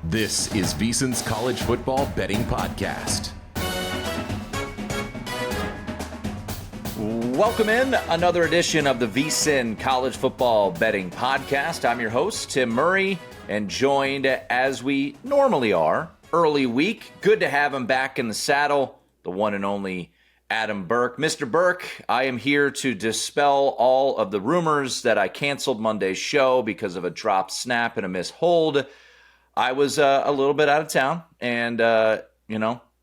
This is VSiN's College Football Betting Podcast. Welcome in another edition of the VSiN College Football Betting Podcast. I'm your host, Tim Murray, and joined as we normally are, early week. Good to have him back in the saddle, the one and only Adam Burke. Mr. Burke, I am here to dispel all of the rumors that I canceled Monday's show because of a dropped snap and a missed hold. I was a little bit out of town, and,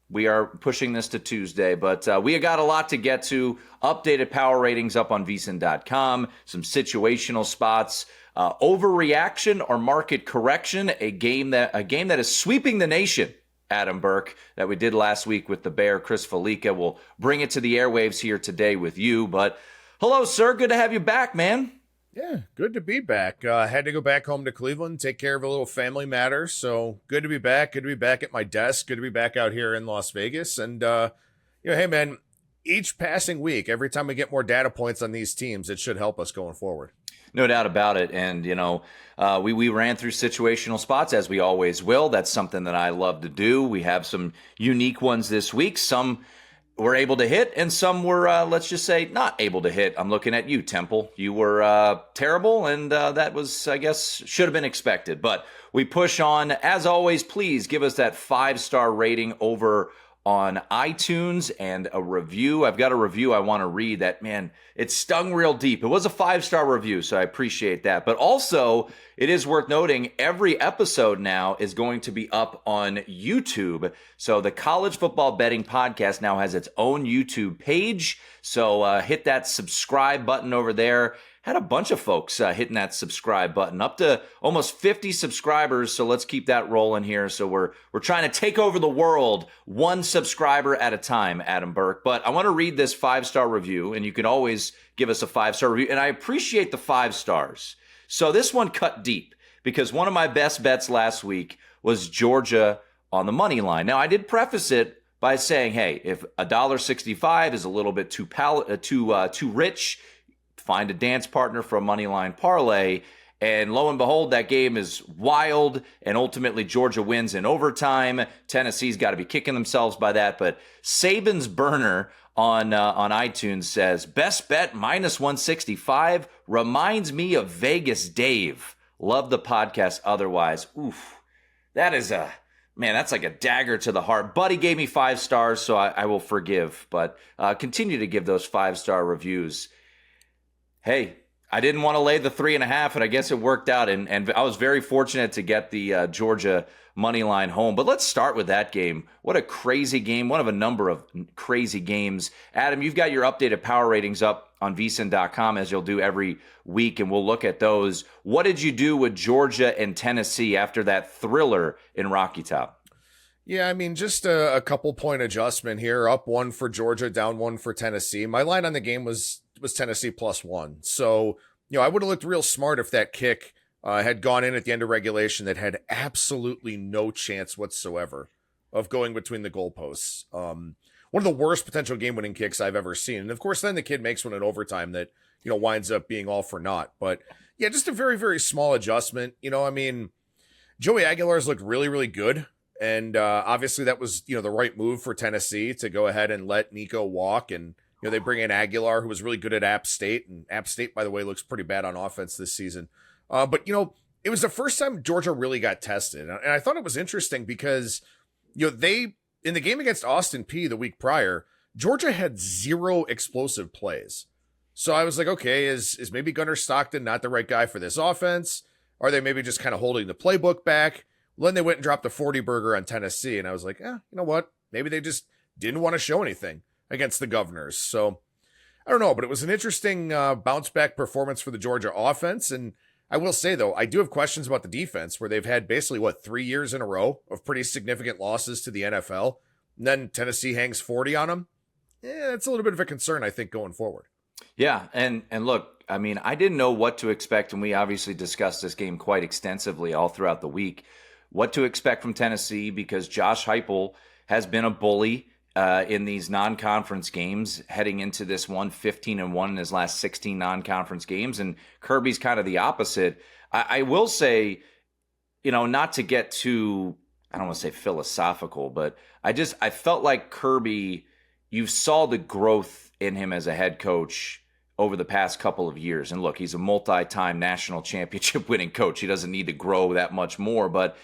we are pushing this to Tuesday, but we got a lot to get to. Updated power ratings up on VSiN.com, some situational spots, overreaction or market correction, a game that is sweeping the nation, Adam Burke, that we did last week with the Bear, Chris Felica. We'll bring it to the airwaves here today with you, but hello, sir. Good to have you back, man. Yeah, good to be back. Had to go back home to Cleveland, take care of a little family matter. So good to be back. Good to be back at my desk. Good to be back out here in Las Vegas. And, hey, man, each passing week, every time we get more data points on these teams, it should help us going forward. No doubt about it. And, we ran through situational spots as we always will. That's something that I love to do. We have some unique ones this week. Some were able to hit, and some were, let's just say, not able to hit. I'm looking at you, Temple. You were terrible, and that was, I guess, should have been expected. But we push on. As always, please give us that 5-star rating over on iTunes and a review. I've got a review I want to read that, man, it stung real deep. It was a 5-star review, so I appreciate that. But also, it is worth noting, every episode now is going to be up on YouTube. So the College Football Betting Podcast now has its own YouTube page. So hit that subscribe button over there. Had a bunch of folks hitting that subscribe button, up to almost 50 subscribers. So let's keep that rolling here. So we're trying to take over the world one subscriber at a time, Adam Burke. But I want to read this 5-star review, and you can always give us a 5-star review. And I appreciate the 5 stars. So this one cut deep because one of my best bets last week was Georgia on the money line. Now, I did preface it by saying, hey, if $1.65 is a little bit too rich, find a dance partner for a money line parlay. And lo and behold, that game is wild, and ultimately Georgia wins in overtime. Tennessee's got to be kicking themselves by that. But Saban's Burner on iTunes says, best bet minus 165 reminds me of Vegas Dave. Love the podcast otherwise. Oof, that's like a dagger to the heart. Buddy gave me 5 stars, so I will forgive. But continue to give those 5-star reviews. Hey, I didn't want to lay the 3.5, and I guess it worked out. And I was very fortunate to get the Georgia money line home. But let's start with that game. What a crazy game. One of a number of crazy games. Adam, you've got your updated power ratings up on VSiN.com, as you'll do every week, and we'll look at those. What did you do with Georgia and Tennessee after that thriller in Rocky Top? Yeah, I mean, just a couple point adjustment here. Up 1 for Georgia, down 1 for Tennessee. My line on the game was Tennessee +1. So, I would have looked real smart if that kick had gone in at the end of regulation that had absolutely no chance whatsoever of going between the goalposts. One of the worst potential game-winning kicks I've ever seen. And, of course, then the kid makes one in overtime that, winds up being all for naught. But, yeah, just a very, very small adjustment. Joey Aguilar's looked really, really good. And obviously that was, the right move for Tennessee to go ahead and let Nico walk. And, they bring in Aguilar, who was really good at App State. And App State, by the way, looks pretty bad on offense this season. But, it was the first time Georgia really got tested. And I thought it was interesting because, in the game against Austin Peay the week prior, Georgia had 0 explosive plays. So I was like, okay, is maybe Gunnar Stockton not the right guy for this offense? Are they maybe just kind of holding the playbook back? Well, then they went and dropped the 40 burger on Tennessee. And I was like, you know what? Maybe they just didn't want to show anything against the Governors. So I don't know, but it was an interesting bounce back performance for the Georgia offense. And I will say, though, I do have questions about the defense, where they've had basically, 3 years in a row of pretty significant losses to the NFL. And then Tennessee hangs 40 on them. It's a little bit of a concern, I think, going forward. Yeah, and look, I mean, I didn't know what to expect, and we obviously discussed this game quite extensively all throughout the week. What to expect from Tennessee, because Josh Heupel has been a bully in these non-conference games, heading into this one, 15-1 in his last 16 non-conference games, and Kirby's kind of the opposite. I will say, not to get too, I don't want to say philosophical, but I felt like Kirby, you saw the growth in him as a head coach over the past couple of years. And look, he's a multi-time national championship winning coach. He doesn't need to grow that much more. But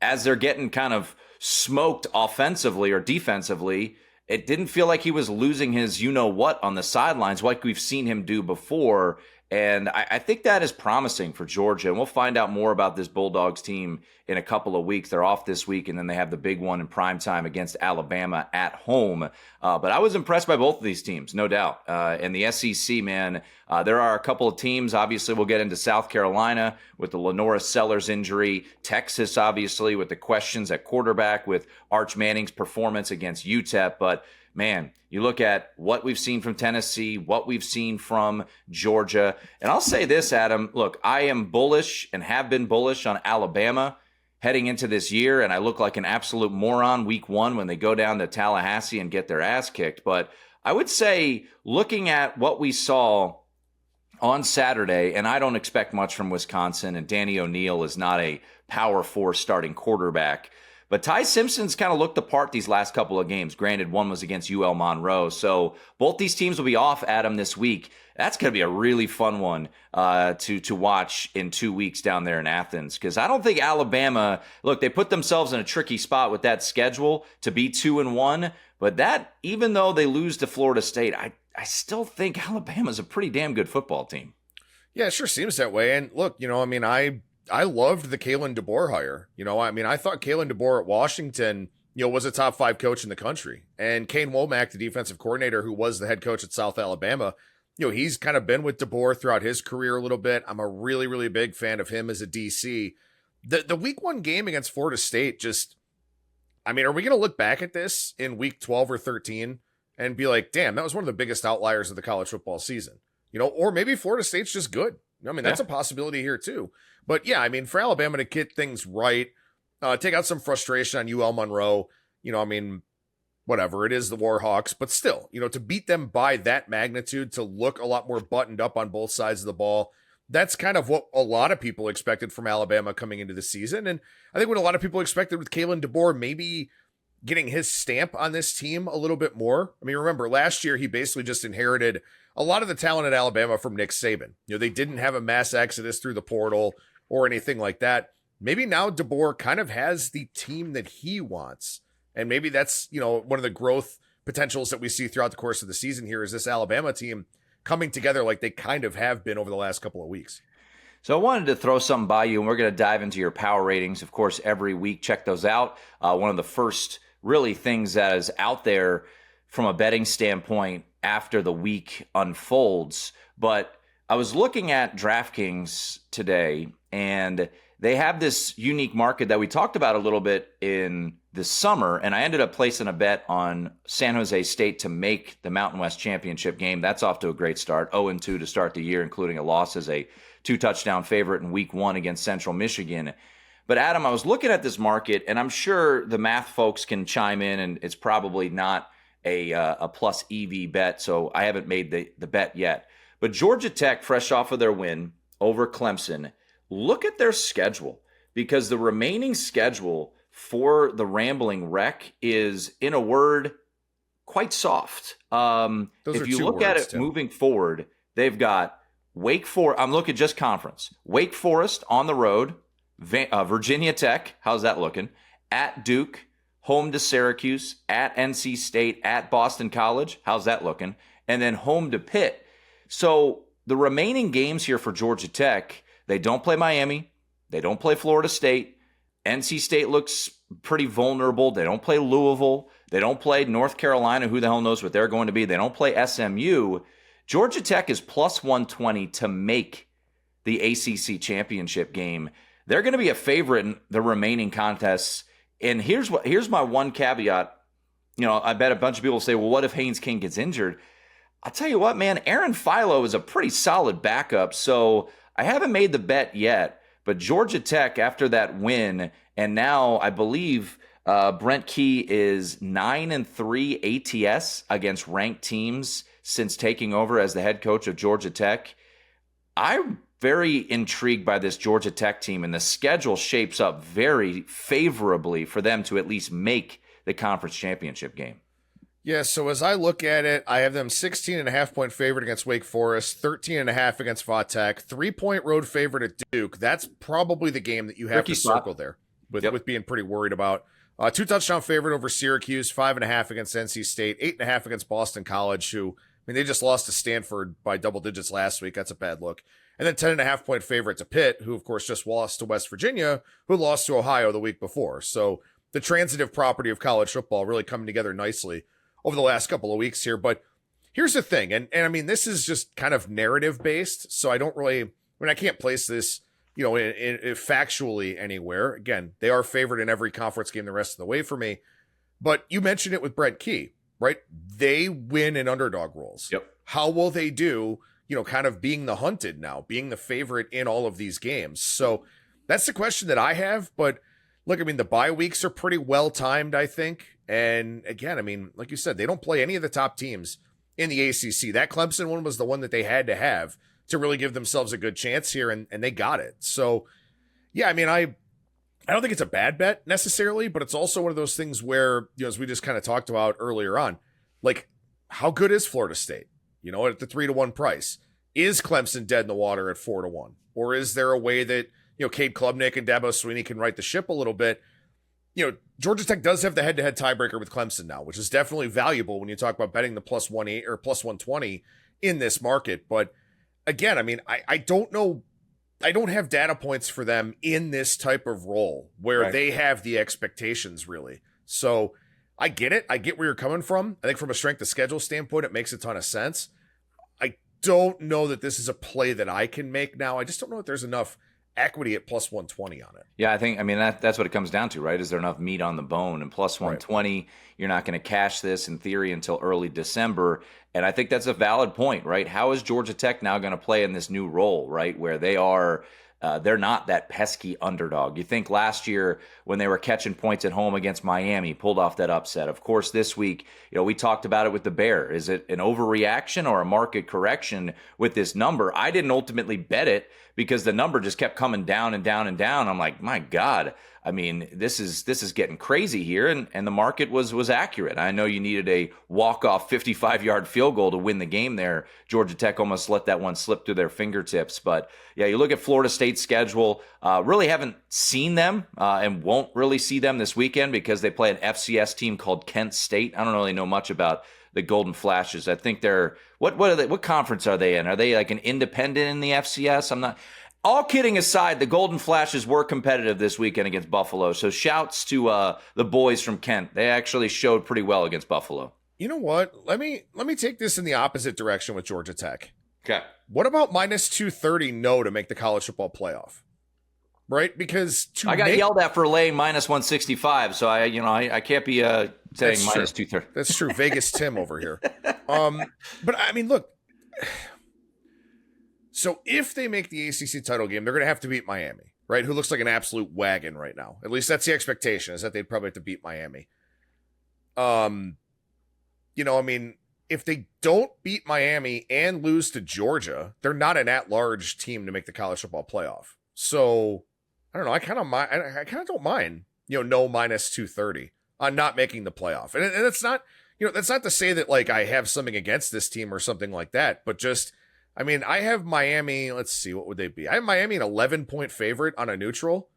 as they're getting kind of smoked offensively or defensively, it didn't feel like he was losing his you-know-what on the sidelines like we've seen him do before. And I think that is promising for Georgia. And we'll find out more about this Bulldogs team in a couple of weeks. They're off this week, and then they have the big one in primetime against Alabama at home. But I was impressed by both of these teams, no doubt. And the SEC, man, there are a couple of teams. Obviously, we'll get into South Carolina with the Lenora Sellers injury. Texas, obviously, with the questions at quarterback with Arch Manning's performance against UTEP. But man, you look at what we've seen from Tennessee, what we've seen from Georgia. And I'll say this, Adam, look, I am bullish and have been bullish on Alabama heading into this year, and I look like an absolute moron week one when they go down to Tallahassee and get their ass kicked. But I would say, looking at what we saw on Saturday, and I don't expect much from Wisconsin, and Danny O'Neal is not a Power 4 starting quarterback, but Ty Simpson's kind of looked the part these last couple of games. Granted, one was against UL Monroe. So both these teams will be off, Adam, this week. That's going to be a really fun one to watch in 2 weeks down there in Athens. Because I don't think Alabama, look, they put themselves in a tricky spot with that schedule to be 2-1. But that, even though they lose to Florida State, I still think Alabama's a pretty damn good football team. Yeah, it sure seems that way. And look, I loved the Kalen DeBoer hire. I thought Kalen DeBoer at Washington, was a top 5 coach in the country. And Kane Womack, the defensive coordinator who was the head coach at South Alabama, he's kind of been with DeBoer throughout his career a little bit. I'm a really, really big fan of him as a DC. The week 1 game against Florida State are we going to look back at this in week 12 or 13 and be like, damn, that was one of the biggest outliers of the college football season? Or maybe Florida State's just good. That's a possibility here too. But yeah, for Alabama to get things right, take out some frustration on UL Monroe, whatever, it is the Warhawks, but still, to beat them by that magnitude, to look a lot more buttoned up on both sides of the ball, that's kind of what a lot of people expected from Alabama coming into the season. And I think what a lot of people expected with Kalen DeBoer maybe getting his stamp on this team a little bit more. Remember, last year he basically just inherited a lot of the talent at Alabama from Nick Saban. They didn't have a mass exodus through the portal or anything like that. Maybe now DeBoer kind of has the team that he wants. And maybe that's, one of the growth potentials that we see throughout the course of the season here is this Alabama team coming together like they kind of have been over the last couple of weeks. So I wanted to throw something by you, and we're going to dive into your power ratings. Of course, every week, check those out. One of the first really things that is out there from a betting standpoint after the week unfolds. But I was looking at DraftKings today, and they have this unique market that we talked about a little bit in the summer, and I ended up placing a bet on San Jose State to make the Mountain West Championship game. That's off to a great start, 0-2 to start the year, including a loss as a 2-touchdown favorite in week 1 against Central Michigan. But Adam, I was looking at this market, and I'm sure the math folks can chime in, and it's probably not a plus EV bet, so I haven't made the bet yet. But Georgia Tech, fresh off of their win over Clemson, look at their schedule, because the remaining schedule for the Rambling Wreck is, in a word, quite soft. If you look at it Tim. Moving forward, they've got Wake Forest. I'm looking just conference. Wake Forest on the road, Virginia Tech. How's that looking? At Duke, home to Syracuse, at NC State, at Boston College. How's that looking? And then home to Pitt. So the remaining games here for Georgia Tech, they don't play Miami. They don't play Florida State. NC State looks pretty vulnerable. They don't play Louisville. They don't play North Carolina. Who the hell knows what they're going to be? They don't play SMU. Georgia Tech is plus 120 to make the ACC Championship game. They're going to be a favorite in the remaining contests. And here's my one caveat. I bet a bunch of people say, well, what if Haynes King gets injured? I'll tell you what, man, Aaron Philo is a pretty solid backup. So I haven't made the bet yet. But Georgia Tech, after that win, and now I believe Brent Key is 9-3 ATS against ranked teams since taking over as the head coach of Georgia Tech. I very intrigued by this Georgia Tech team, and the schedule shapes up very favorably for them to at least make the conference championship game. Yeah, so as I look at it, I have them 16.5-point favorite against Wake Forest, 13.5 against Tech, 3-point road favorite at Duke. That's probably the game that you have to circle there with being pretty worried about. 2-touchdown favorite over Syracuse, 5.5 against NC State, 8.5 against Boston College, who, they just lost to Stanford by double digits last week. That's a bad look. And then 10.5-point favorite to Pitt, who, of course, just lost to West Virginia, who lost to Ohio the week before. So the transitive property of college football really coming together nicely over the last couple of weeks here. But here's the thing, and this is just kind of narrative based, so I don't really, I can't place this, in factually anywhere. Again, they are favored in every conference game the rest of the way for me. But you mentioned it with Brett Key, right? They win in underdog roles. Yep. How will they do, kind of being the hunted now, being the favorite in all of these games? So that's the question that I have. But look, the bye weeks are pretty well timed, I think. And again, like you said, they don't play any of the top teams in the ACC. That Clemson one was the one that they had to have to really give themselves a good chance here, and they got it. So, yeah, I don't think it's a bad bet necessarily, but it's also one of those things where, as we just kind of talked about earlier on, like, how good is Florida State? At the 3-1 price. Is Clemson dead in the water at 4-1? Or is there a way that, Cade Klubnik and Dabo Swinney can right the ship a little bit? Georgia Tech does have the head-to-head tiebreaker with Clemson now, which is definitely valuable when you talk about betting the plus 180 or plus 120 in this market. But again, I don't know. I don't have data points for them in this type of role where they have the expectations really. So I get it. I get where you're coming from. I think from a strength of schedule standpoint, it makes a ton of sense. I don't know that this is a play that I can make now. I just don't know if there's enough equity at plus 120 on it. Yeah, I think, that's what it comes down to, right? Is there enough meat on the bone? And plus 120, you're not going to cash this in theory until early December. And I think that's a valid point, right? How is Georgia Tech now going to play in this new role, right? Where they are, they're not that pesky underdog. You think last year when they were catching points at home against Miami, pulled off that upset. Of course, this week, we talked about it with the Bear. Is it an overreaction or a market correction with this number? I didn't ultimately bet it because the number just kept coming down and down and down. I'm like, my God, this is getting crazy here. And the market was accurate. I know you needed a walk-off 55-yard field goal to win the game there. Georgia Tech almost let that one slip through their fingertips. But yeah, you look at Florida State's schedule, really haven't seen them and won't really see them this weekend because they play an FCS team called Kent State. I don't really know much about the Golden Flashes. I think they're, what are they? What conference are they in? Are they like an independent in the FCS? I'm not. All kidding aside, the Golden Flashes were competitive this weekend against Buffalo. So shouts to the boys from Kent. They actually showed pretty well against Buffalo. You know what? Let me take this in the opposite direction with Georgia Tech. Okay. What about minus 230 no to make the college football playoff? Right? Because I got yelled at for laying minus 165, so I can't be saying minus 230. That's true. Vegas Tim over here. But look. So if they make the ACC title game, they're going to have to beat Miami, right? Who looks like an absolute wagon right now. At least that's the expectation, is that they'd probably have to beat Miami. If they don't beat Miami and lose to Georgia, they're not an at-large team to make the college football playoff. So I don't know. I kind of don't mind, no minus 230 on not making the playoff. And it's not, that's not to say that like I have something against this team or something like that, but just, I have Miami. Let's see, what would they be? I have Miami an 11-point favorite on a neutral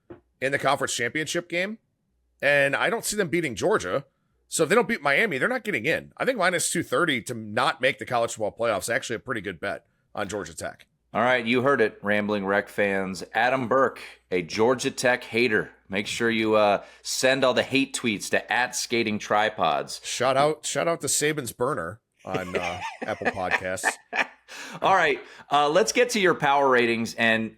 in the conference championship game. And I don't see them beating Georgia. So if they don't beat Miami, they're not getting in. I think minus 230 to not make the college football playoffs is actually a pretty good bet on Georgia Tech. All right, you heard it, Rambling Wreck fans. Adam Burke, a Georgia Tech hater. Make sure you send all the hate tweets to @SkatingTripods. Shout out to Saban's burner on Apple Podcasts. All right, let's get to your power ratings, and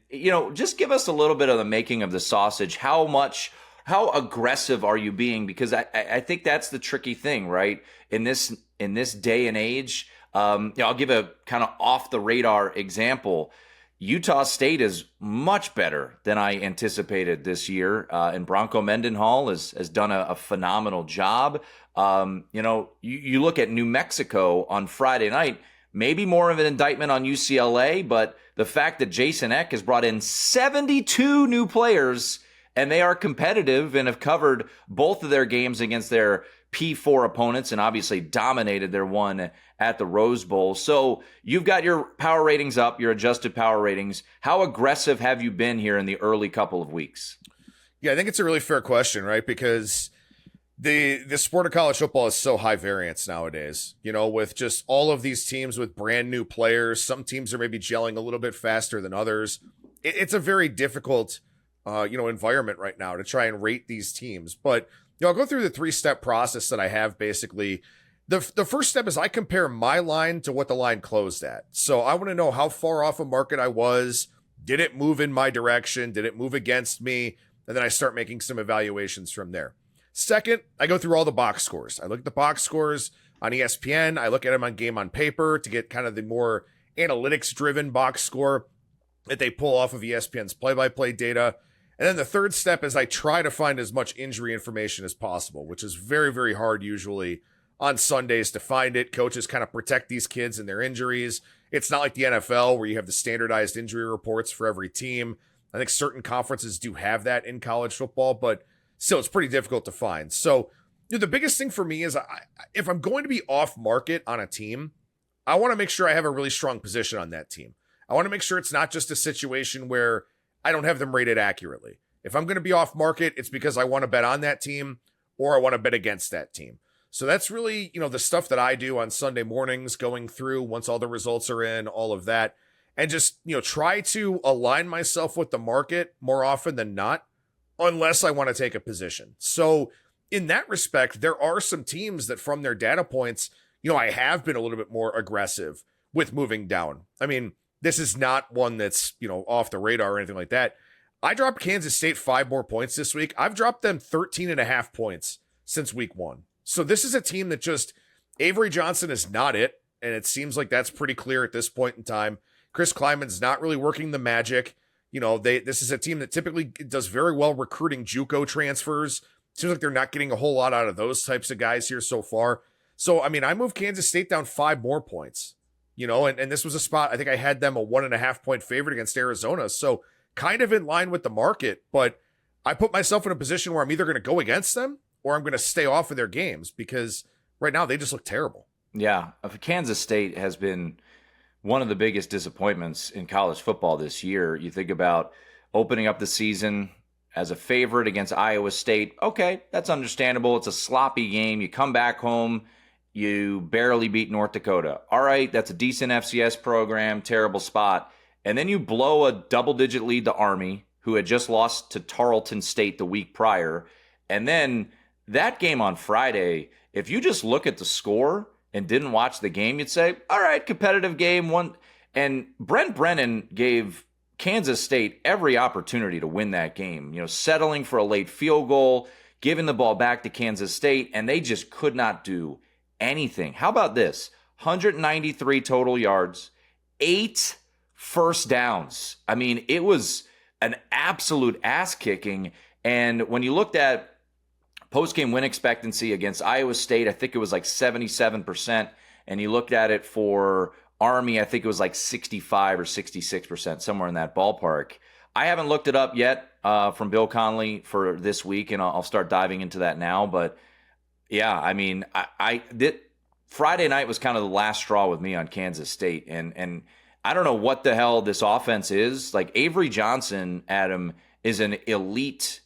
just give us a little bit of the making of the sausage. How aggressive are you being? Because I think that's the tricky thing, right? In this day and age. I'll give a kind of off the radar example. Utah State is much better than I anticipated this year, and Bronco Mendenhall has done a phenomenal job. You look at New Mexico on Friday night. maybe more of an indictment on UCLA, but the fact that Jason Eck has brought in 72 new players and they are competitive and have covered both of their games against their P4 opponents and obviously dominated their one at the Rose Bowl. So you've got your power ratings up, your adjusted power ratings. How aggressive have you been here in the early couple of weeks? Yeah, I think it's a really fair question, right? Because the sport of college football is so high variance nowadays, with just all of these teams with brand new players. Some teams are maybe gelling a little bit faster than others. It's a very difficult, environment right now to try and rate these teams. But, I'll go through the 3-step process that I have basically. The first step is I compare my line to what the line closed at. So I want to know how far off a market I was. Did it move in my direction? Did it move against me? And then I start making some evaluations from there. Second, I go through all the box scores. I look at the box scores on ESPN. I look at them on Game on Paper to get kind of the more analytics-driven box score that they pull off of ESPN's play-by-play data. And then the third step is I try to find as much injury information as possible, which is very, very hard usually on Sundays to find it. Coaches kind of protect these kids and their injuries. It's not like the NFL where you have the standardized injury reports for every team. I think certain conferences do have that in college football, but still it's pretty difficult to find. So the biggest thing for me is if I'm going to be off market on a team, I want to make sure I have a really strong position on that team. I want to make sure it's not just a situation where I don't have them rated accurately. If I'm going to be off market, it's because I want to bet on that team or I want to bet against that team. So that's really, the stuff that I do on Sunday mornings, going through once all the results are in, all of that, and just, try to align myself with the market more often than not, unless I want to take a position. So in that respect, there are some teams that from their data points, I have been a little bit more aggressive with moving down. I mean, this is not one that's, off the radar or anything like that. I dropped Kansas State 5 more points this week. I've dropped them 13.5 points since week 1. So this is a team that just, Avery Johnson is not it. And it seems like that's pretty clear at this point in time. Chris Kleiman's not really working the magic. This is a team that typically does very well recruiting JUCO transfers. Seems like they're not getting a whole lot out of those types of guys here so far. So, I mean, I moved Kansas State down 5 more points, and this was a spot, I think I had them a 1.5 point favorite against Arizona. So kind of in line with the market, but I put myself in a position where I'm either going to go against them or I'm going to stay off of their games because right now they just look terrible. Yeah. Kansas State has been one of the biggest disappointments in college football this year. You think about opening up the season as a favorite against Iowa State. Okay, that's understandable. It's a sloppy game. You come back home, you barely beat North Dakota. All right, that's a decent FCS program, terrible spot. And then you blow a double-digit lead to Army, who had just lost to Tarleton State the week prior. And then that game on Friday, if you just look at the score and didn't watch the game, you'd say, all right, competitive game. One. And Brent Brennan gave Kansas State every opportunity to win that game, settling for a late field goal, giving the ball back to Kansas State, and they just could not do anything. How about this? 193 total yards, 8 first downs. I mean, it was an absolute ass kicking. And when you looked at post-game win expectancy against Iowa State, I think it was like 77%. And you looked at it for Army, I think it was like 65 or 66%, somewhere in that ballpark. I haven't looked it up yet from Bill Conley for this week, and I'll start diving into that now. But yeah, I mean, Friday night was kind of the last straw with me on Kansas State. And I don't know what the hell this offense is. Like Avery Johnson, Adam, is an elite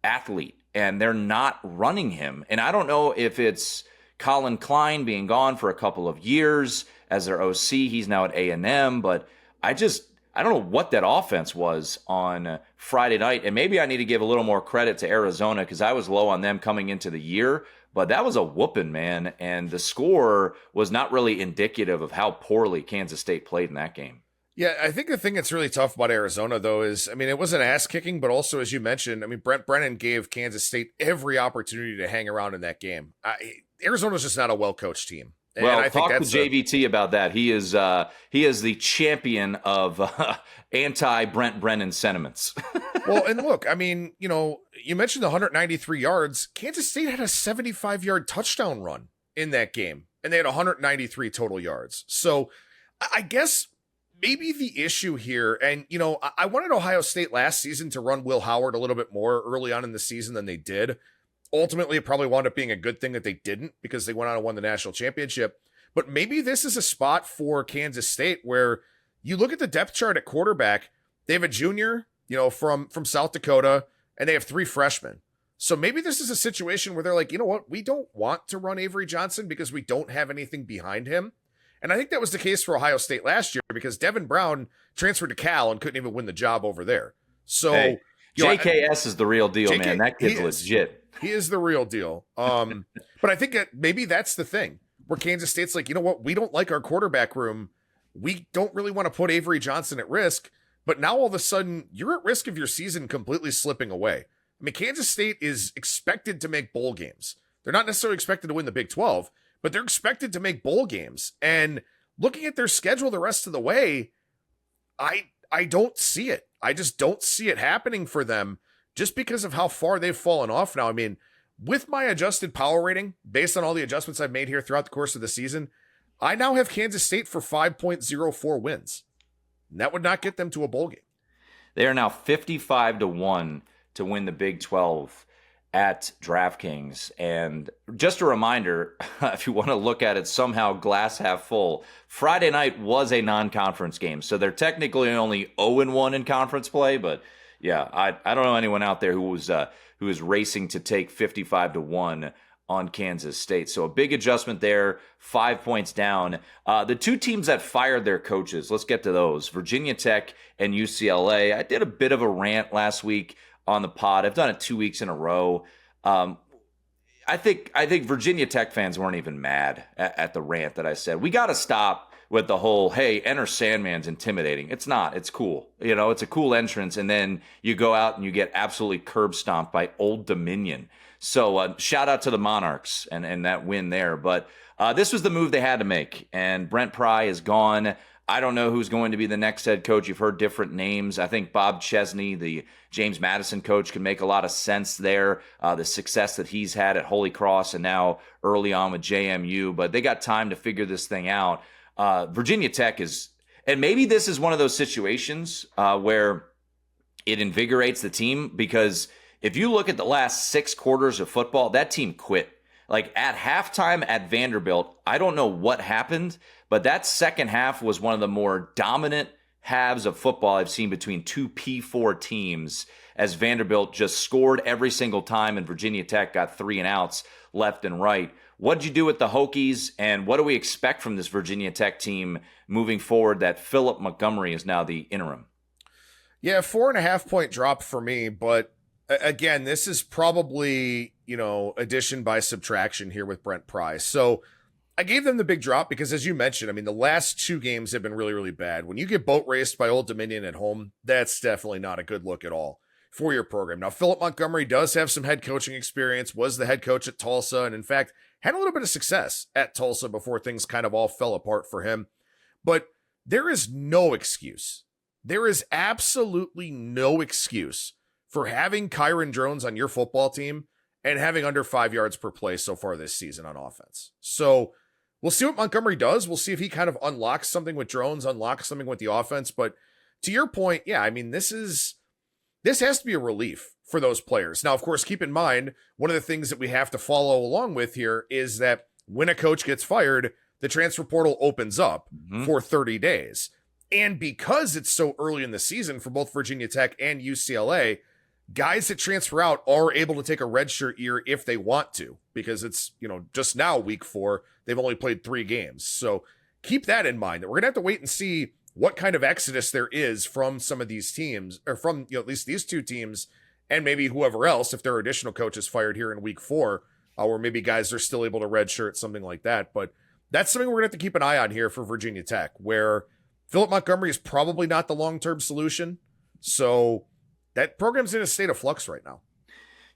athlete, and they're not running him. And I don't know if it's Colin Klein being gone for a couple of years as their OC. He's now at A&M, but I don't know what that offense was on Friday night. And maybe I need to give a little more credit to Arizona because I was low on them coming into the year, but that was a whooping, man. And the score was not really indicative of how poorly Kansas State played in that game. Yeah, I think the thing that's really tough about Arizona, though, is, I mean, it was an ass kicking, but also, as you mentioned, I mean, Brent Brennan gave Kansas State every opportunity to hang around in that game. Arizona's just not a well-coached team. And well, I think talk to JVT about that. He is the champion of anti-Brent Brennan sentiments. Well, and look, I mean, you mentioned the 193 yards. Kansas State had a 75-yard touchdown run in that game. and they had 193 total yards. So I guess maybe the issue here, and, I wanted Ohio State last season to run Will Howard a little bit more early on in the season than they did. Ultimately, it probably wound up being a good thing that they didn't, because they went on and won the national championship. But maybe this is a spot for Kansas State where you look at the depth chart at quarterback. They have a junior, from South Dakota, and they have 3 freshmen. So maybe this is a situation where they're like, you know what? We don't want to run Avery Johnson because we don't have anything behind him. And I think that was the case for Ohio State last year, because Devin Brown transferred to Cal and couldn't even win the job over there. So hey, JKS is the real deal, man. That kid's legit. He is the real deal. But I think that maybe that's the thing where Kansas State's like, you know what? We don't like our quarterback room. We don't really want to put Avery Johnson at risk. But now all of a sudden, you're at risk of your season completely slipping away. I mean, Kansas State is expected to make bowl games. They're not necessarily expected to win the Big 12, but they're expected to make bowl games. And looking at their schedule the rest of the way, I don't see it. I just don't see it happening for them, just because of how far they've fallen off now. I mean, with my adjusted power rating, based on all the adjustments I've made here throughout the course of the season, I now have Kansas State for 5.04 wins. And that would not get them to a bowl game. They are now 55-1 to win the Big 12 at DraftKings. And just a reminder, if you want to look at it somehow glass half full, Friday night was a non-conference game. So they're technically only 0-1 in conference play. But yeah, I don't know anyone out there who was racing to take 55-1 on Kansas State. So a big adjustment there, 5 points down. The 2 teams that fired their coaches, let's get to those. Virginia Tech and UCLA. I did a bit of a rant last week on the pod. I've done it 2 weeks in a row. I think Virginia Tech fans weren't even mad at the rant that I said. We got to stop with the whole, hey, Enter Sandman's intimidating. It's not. It's cool. It's a cool entrance. And then you go out and you get absolutely curb stomped by Old Dominion. So shout out to the Monarchs and that win there. But this was the move they had to make. And Brent Pry is gone. I don't know who's going to be the next head coach. You've heard different names. I think Bob Chesney, the James Madison coach, can make a lot of sense there. The success that he's had at Holy Cross and now early on with JMU. But they got time to figure this thing out. Virginia Tech is, and maybe this is one of those situations where it invigorates the team, because if you look at the last 6 quarters of football, that team quit. Like at halftime at Vanderbilt, I don't know what happened, but that second half was one of the more dominant halves of football I've seen between 2 P4 teams, as Vanderbilt just scored every single time and Virginia Tech got 3 and outs left and right. What'd you do with the Hokies, and what do we expect from this Virginia Tech team moving forward that Philip Montgomery is now the interim? Yeah, 4.5 point drop for me, but again, this is probably, addition by subtraction here with Brent Pry. So I gave them the big drop because, as you mentioned, I mean, the last 2 games have been really, really bad. When you get boat raced by Old Dominion at home, that's definitely not a good look at all for your program. Now, Philip Montgomery does have some head coaching experience, was the head coach at Tulsa, and in fact, had a little bit of success at Tulsa before things kind of all fell apart for him. But there is no excuse. There is absolutely no excuse for having Kyron Drones on your football team and having under 5 yards per play so far this season on offense. So we'll see what Montgomery does. We'll see if he kind of unlocks something with Drones, unlocks something with the offense. But to your point, yeah, I mean, this has to be a relief for those players. Now, of course, keep in mind, one of the things that we have to follow along with here is that when a coach gets fired, the transfer portal opens up for 30 days. And because it's so early in the season for both Virginia Tech and UCLA, guys that transfer out are able to take a redshirt year if they want to, because it's, just now week 4, they've only played 3 games. So keep that in mind, that we're going to have to wait and see what kind of exodus there is from some of these teams, or from, at least these 2 teams, and maybe whoever else, if there are additional coaches fired here in week 4, or maybe guys are still able to redshirt, something like that. But that's something we're going to have to keep an eye on here for Virginia Tech, where Philip Montgomery is probably not the long-term solution. So that program's in a state of flux right now.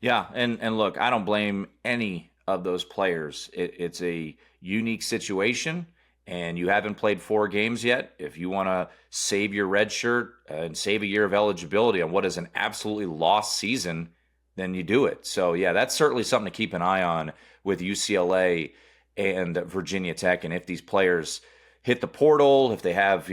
Yeah, and look, I don't blame any of those players. It's a unique situation, and you haven't played 4 games yet. If you want to save your red shirt and save a year of eligibility on what is an absolutely lost season, then you do it. So, yeah, that's certainly something to keep an eye on with UCLA and Virginia Tech. And if these players hit the portal, if they have,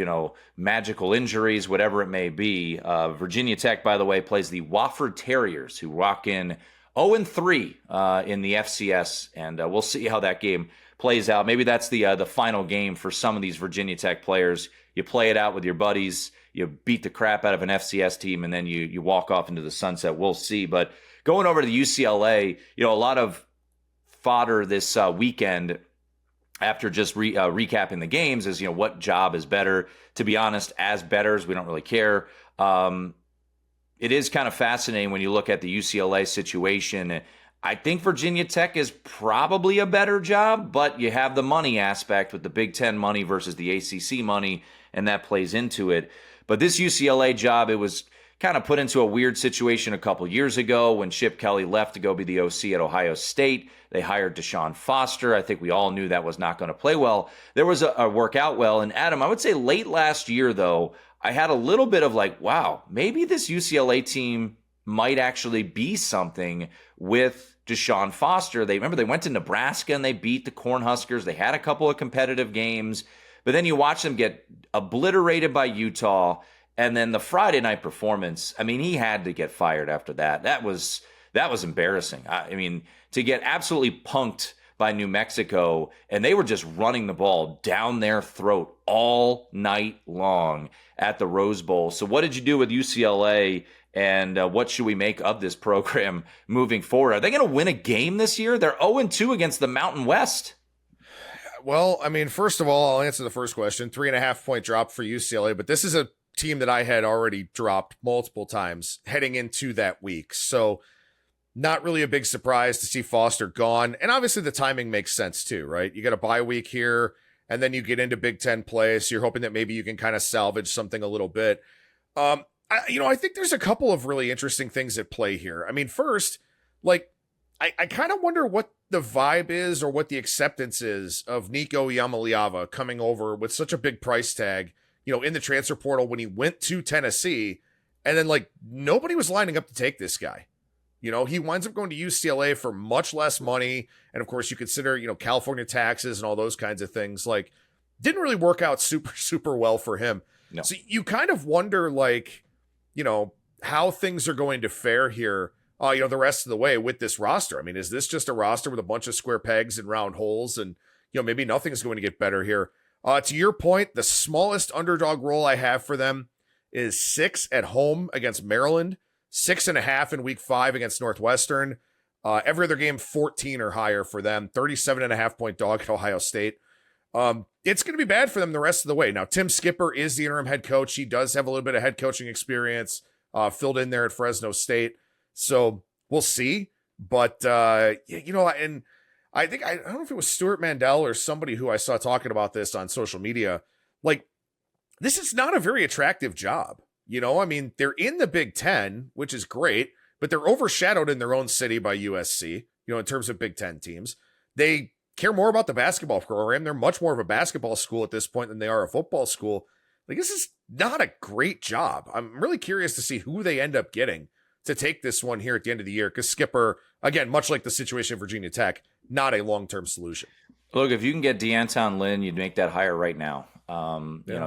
magical injuries, whatever it may be. Virginia Tech, by the way, plays the Wofford Terriers, who walk in 0-3 in the FCS, and we'll see how that game plays out. Maybe that's the final game for some of these Virginia Tech players. You play it out with your buddies, you beat the crap out of an FCS team, and then you walk off into the sunset. We'll see. But going over to the UCLA, a lot of fodder this weekend after just recapping the games is, what job is better? To be honest, as bettors, we don't really care. It is kind of fascinating when you look at the UCLA situation. I think Virginia Tech is probably a better job, but you have the money aspect with the Big Ten money versus the ACC money, and that plays into it. But this UCLA job, it was kind of put into a weird situation a couple years ago when Chip Kelly left to go be the OC at Ohio State. They hired Deshaun Foster. I think we all knew that was not going to play well. There was a work out well. And Adam, I would say late last year, though, I had a little bit of like, wow, maybe this UCLA team might actually be something with Deshaun Foster. They went to Nebraska and they beat the Cornhuskers. They had a couple of competitive games, but then you watch them get obliterated by Utah. And then the Friday night performance, he had to get fired after that. That was embarrassing. To get absolutely punked by New Mexico, and they were just running the ball down their throat all night long at the Rose Bowl. So what did you do with UCLA, and what should we make of this program moving forward? Are they going to win a game this year? They're 0-2 against the Mountain West. Well, first of all, I'll answer the first question. 3.5 point drop for UCLA, but this is a team that I had already dropped multiple times heading into that week. So not really a big surprise to see Foster gone. And obviously the timing makes sense too, right? You got a bye week here, and then you get into Big Ten play. So you're hoping that maybe you can kind of salvage something a little bit. I think there's a couple of really interesting things at play here. First, I kind of wonder what the vibe is or what the acceptance is of Nico Iamaleava coming over with such a big price tag, in the transfer portal when he went to Tennessee, and then nobody was lining up to take this guy. He winds up going to UCLA for much less money. And of course you consider, California taxes and all those kinds of things, didn't really work out super, super well for him. No. So you kind of wonder, how things are going to fare here, the rest of the way with this roster. Is this just a roster with a bunch of square pegs and round holes, and, maybe nothing's going to get better here? To your point, the smallest underdog role I have for them is 6 at home against Maryland, 6.5 in week 5 against Northwestern. Every other game, 14 or higher for them, 37.5 point dog at Ohio State. It's going to be bad for them the rest of the way. Now, Tim Skipper is the interim head coach. He does have a little bit of head coaching experience, filled in there at Fresno State. So we'll see. But, and I think, I don't know if it was Stuart Mandel or somebody who I saw talking about this on social media. This is not a very attractive job. They're in the Big Ten, which is great, but they're overshadowed in their own city by USC, in terms of Big Ten teams. They care more about the basketball program. They're much more of a basketball school at this point than they are a football school. This is not a great job. I'm really curious to see who they end up getting to take this one here at the end of the year, because Skipper, again, much like the situation at Virginia Tech, not a long-term solution. Look, if you can get D'Anton Lynn, you'd make that hire right now.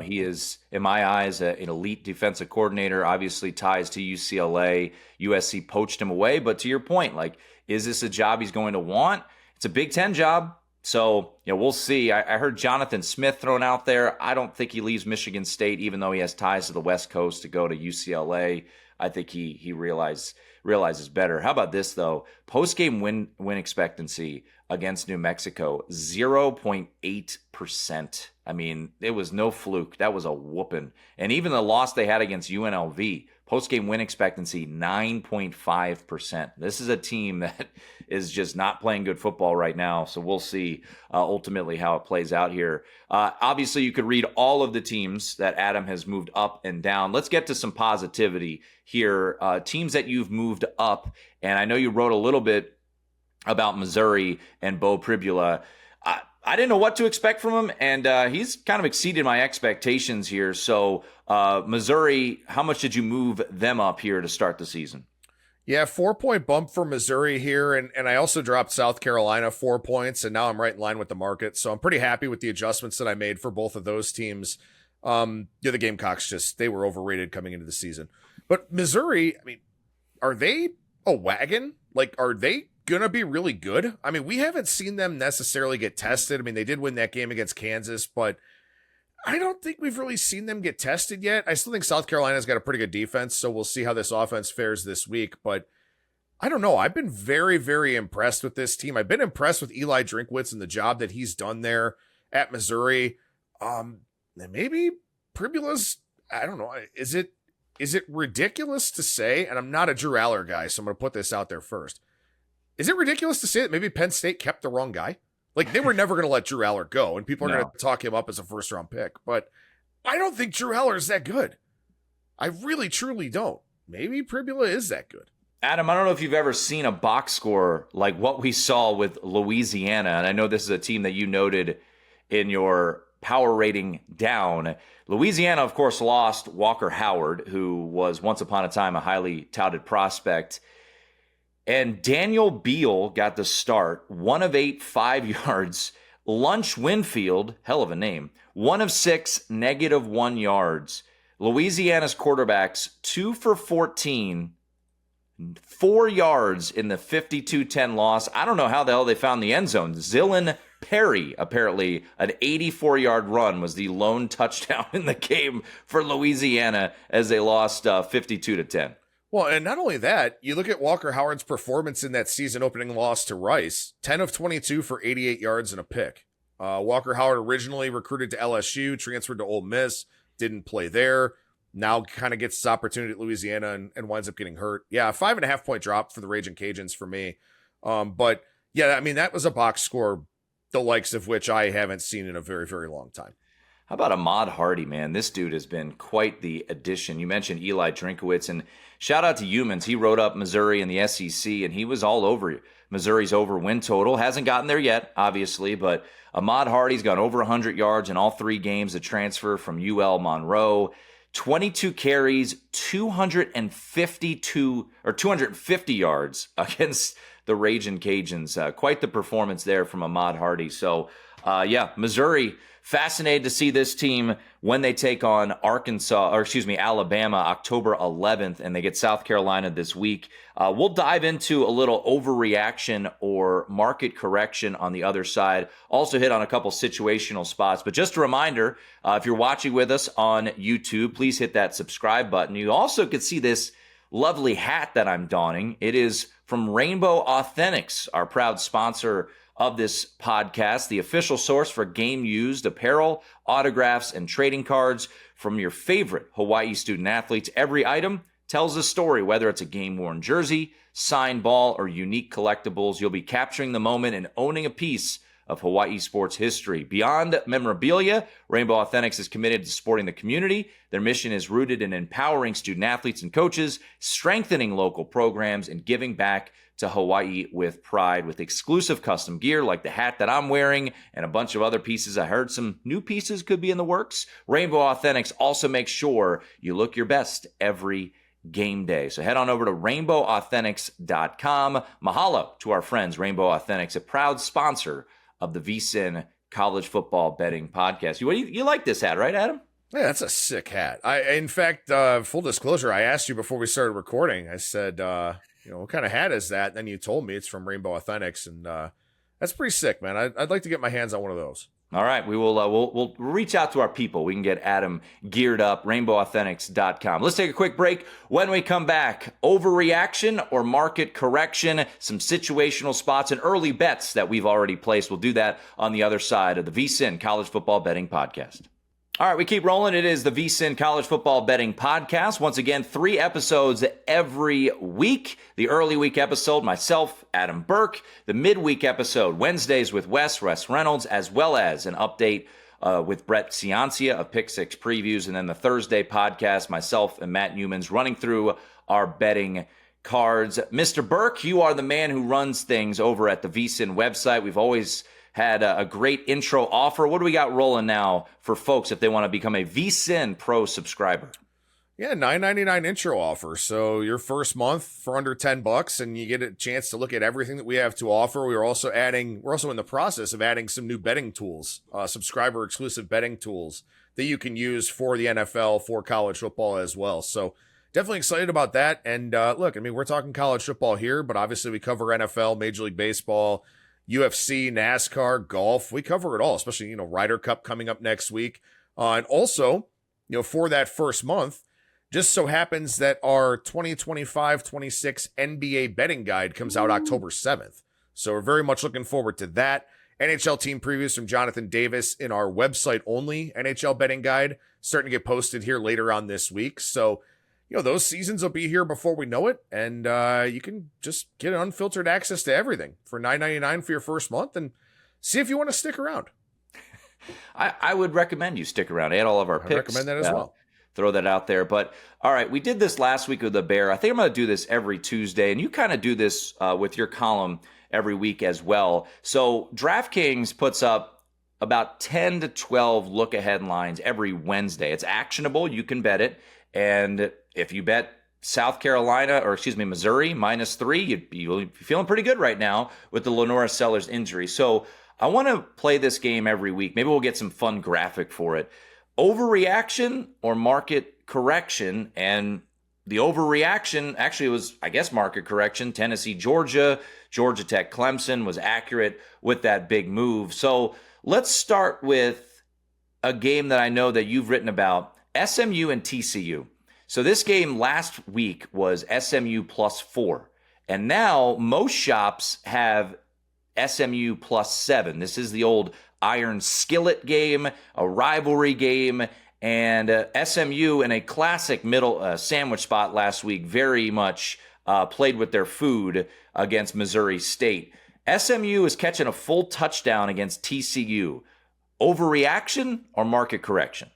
He is, in my eyes, an elite defensive coordinator, obviously ties to UCLA. USC poached him away. But to your point, is this a job he's going to want? It's a Big Ten job. So, we'll see. I heard Jonathan Smith thrown out there. I don't think he leaves Michigan State, even though he has ties to the West Coast, to go to UCLA. I think he realizes better. How about this, though? Post-game win expectancy against New Mexico, 0.8%. It was no fluke. That was a whooping. And even the loss they had against UNLV, post-game win expectancy, 9.5%. This is a team that is just not playing good football right now. So we'll see ultimately how it plays out here. Obviously, you could read all of the teams that Adam has moved up and down. Let's get to some positivity here. Teams that you've moved up. And I know you wrote a little bit about Missouri and Bo Pribula. I didn't know what to expect from him, and he's kind of exceeded my expectations here. So Missouri, how much did you move them up here to start the season? Yeah, 4-point bump for Missouri here, and I also dropped South Carolina 4 points, and now I'm right in line with the market. So I'm pretty happy with the adjustments that I made for both of those teams. The Gamecocks they were overrated coming into the season. But Missouri, I mean, are they a wagon? Like, are they gonna be really good? I mean, we haven't seen them necessarily get tested. I mean, they did win that game against Kansas, but I don't think we've really seen them get tested yet. I still think South Carolina's got a pretty good defense, so we'll see how this offense fares this week. But I don't know. I've been very, very impressed with this team. I've been impressed with Eli Drinkwitz and the job that he's done there at Missouri. And maybe Pribula's, I don't know. Is it ridiculous to say, and I'm not a Drew Aller guy, so I'm going to put this out there first. Is it ridiculous to say that maybe Penn State kept the wrong guy? Like, they were never going to let Drew Aller go, and people are going to talk him up as a first-round pick. But I don't think Drew Aller is that good. I really, truly don't. Maybe Pribula is that good. Adam, I don't know if you've ever seen a box score like what we saw with Louisiana, and I know this is a team that you noted in your power rating down. Louisiana, of course, lost Walker Howard, who was once upon a time a highly touted prospect. And Daniel Beal got the start, 1 of 8, 5 yards. Lunch Winfield, hell of a name, 1 of 6, -1 yards. Louisiana's quarterbacks, 2 for 14, 4 yards in the 52-10 loss. I don't know how the hell they found the end zone. Zillan Perry, apparently, an 84-yard run was the lone touchdown in the game for Louisiana as they lost 52-10. Well, and not only that, you look at Walker Howard's performance in that season-opening loss to Rice, 10 of 22 for 88 yards and a pick. Walker Howard originally recruited to LSU, transferred to Ole Miss, didn't play there. Now kind of gets his opportunity at Louisiana and winds up getting hurt. Yeah, a 5.5-point drop for the Ragin' Cajuns for me. But yeah, I mean, that was a box score, the likes of which I haven't seen in a very, very long time. How about Ahmad Hardy, man? This dude has been quite the addition. You mentioned Eli Drinkwitz, and shout out to Humans. He wrote up Missouri in the SEC, and he was all over Missouri's over win total. Hasn't gotten there yet, obviously, but Ahmad Hardy's got over 100 yards in all 3 games. A transfer from UL Monroe. 22 carries, 250 yards against the Ragin' Cajuns. Quite the performance there from Ahmad Hardy. So, Missouri, fascinated to see this team when they take on Alabama October 11th, and they get South Carolina this week. We'll dive into a little overreaction or market correction on the other side. Also hit on a couple situational spots. But just a reminder, if you're watching with us on YouTube, please hit that subscribe button. You also could see this lovely hat that I'm donning. It is from Rainbow Authentics, our proud sponsor of this podcast, the official source for game-used apparel, autographs, and trading cards from your favorite Hawaii student athletes. Every item tells a story, whether it's a game-worn jersey, signed ball, or unique collectibles. You'll be capturing the moment and owning a piece of Hawaii sports history. Beyond memorabilia, Rainbow Authentics is committed to supporting the community. Their mission is rooted in empowering student athletes and coaches, strengthening local programs, and giving back to Hawaii with pride, with exclusive custom gear like the hat that I'm wearing and a bunch of other pieces. I heard some new pieces could be in the works. Rainbow Authentics also makes sure you look your best every game day. So head on over to rainbowauthentics.com. Mahalo to our friends, Rainbow Authentics, a proud sponsor of the VSiN College Football Betting Podcast. You like this hat, right, Adam? Yeah, that's a sick hat. In fact, full disclosure, I asked you before we started recording. I said, what kind of hat is that? And then you told me it's from Rainbow Authentics, and that's pretty sick, man. I'd like to get my hands on one of those. All right, we will. We'll reach out to our people. We can get Adam geared up. RainbowAuthentics.com. Let's take a quick break. When we come back, overreaction or market correction, some situational spots and early bets that we've already placed. We'll do that on the other side of the VSiN College Football Betting Podcast. All right, we keep rolling. It is the VSiN College Football Betting Podcast. Once again, 3 episodes every week. The early week episode, myself, Adam Burke. The midweek episode, Wednesdays with Wes Reynolds, as well as an update with Brett Ciancia of Pick 6 Previews. And then the Thursday podcast, myself and Matt Newmans running through our betting cards. Mr. Burke, you are the man who runs things over at the VSiN website. We've always had a great intro offer. What do we got rolling now for folks if they want to become a VSiN Pro subscriber? Yeah, $9.99 intro offer. So your first month for under $10, and you get a chance to look at everything that we have to offer. We're also in the process of adding some new betting tools, subscriber exclusive betting tools that you can use for the NFL, for college football as well. So definitely excited about that. And look, I mean, we're talking college football here, but obviously we cover NFL, Major League Baseball, UFC, NASCAR, golf. We cover it all, especially, Ryder Cup coming up next week. And also, for that first month, just so happens that our 2025-26 NBA betting guide comes out October 7th. So we're very much looking forward to that. NHL team previews from Jonathan Davis in our website only NHL betting guide starting to get posted here later on this week. So, those seasons will be here before we know it. And you can just get unfiltered access to everything for $9.99 for your first month and see if you want to stick around. I would recommend you stick around. Add all of our picks. I recommend that as well. Throw that out there. But all right, we did this last week with the Bear. I think I'm going to do this every Tuesday, and you kind of do this with your column every week as well. So DraftKings puts up about 10 to 12 look-ahead lines every Wednesday. It's actionable. You can bet it. And if you bet Missouri -3, you're feeling pretty good right now with the Lenora Sellers injury. So I want to play this game every week. Maybe we'll get some fun graphic for it. Overreaction or market correction? And the overreaction actually was, I guess, market correction. Tennessee, Georgia Tech, Clemson was accurate with that big move. So let's start with a game that I know that you've written about, SMU and TCU. So this game last week was SMU +4. And now most shops have SMU +7. This is the old Iron Skillet game, a rivalry game, and SMU in a classic middle sandwich spot last week very much played with their food against Missouri State. SMU is catching a full touchdown against TCU. Overreaction or market correction?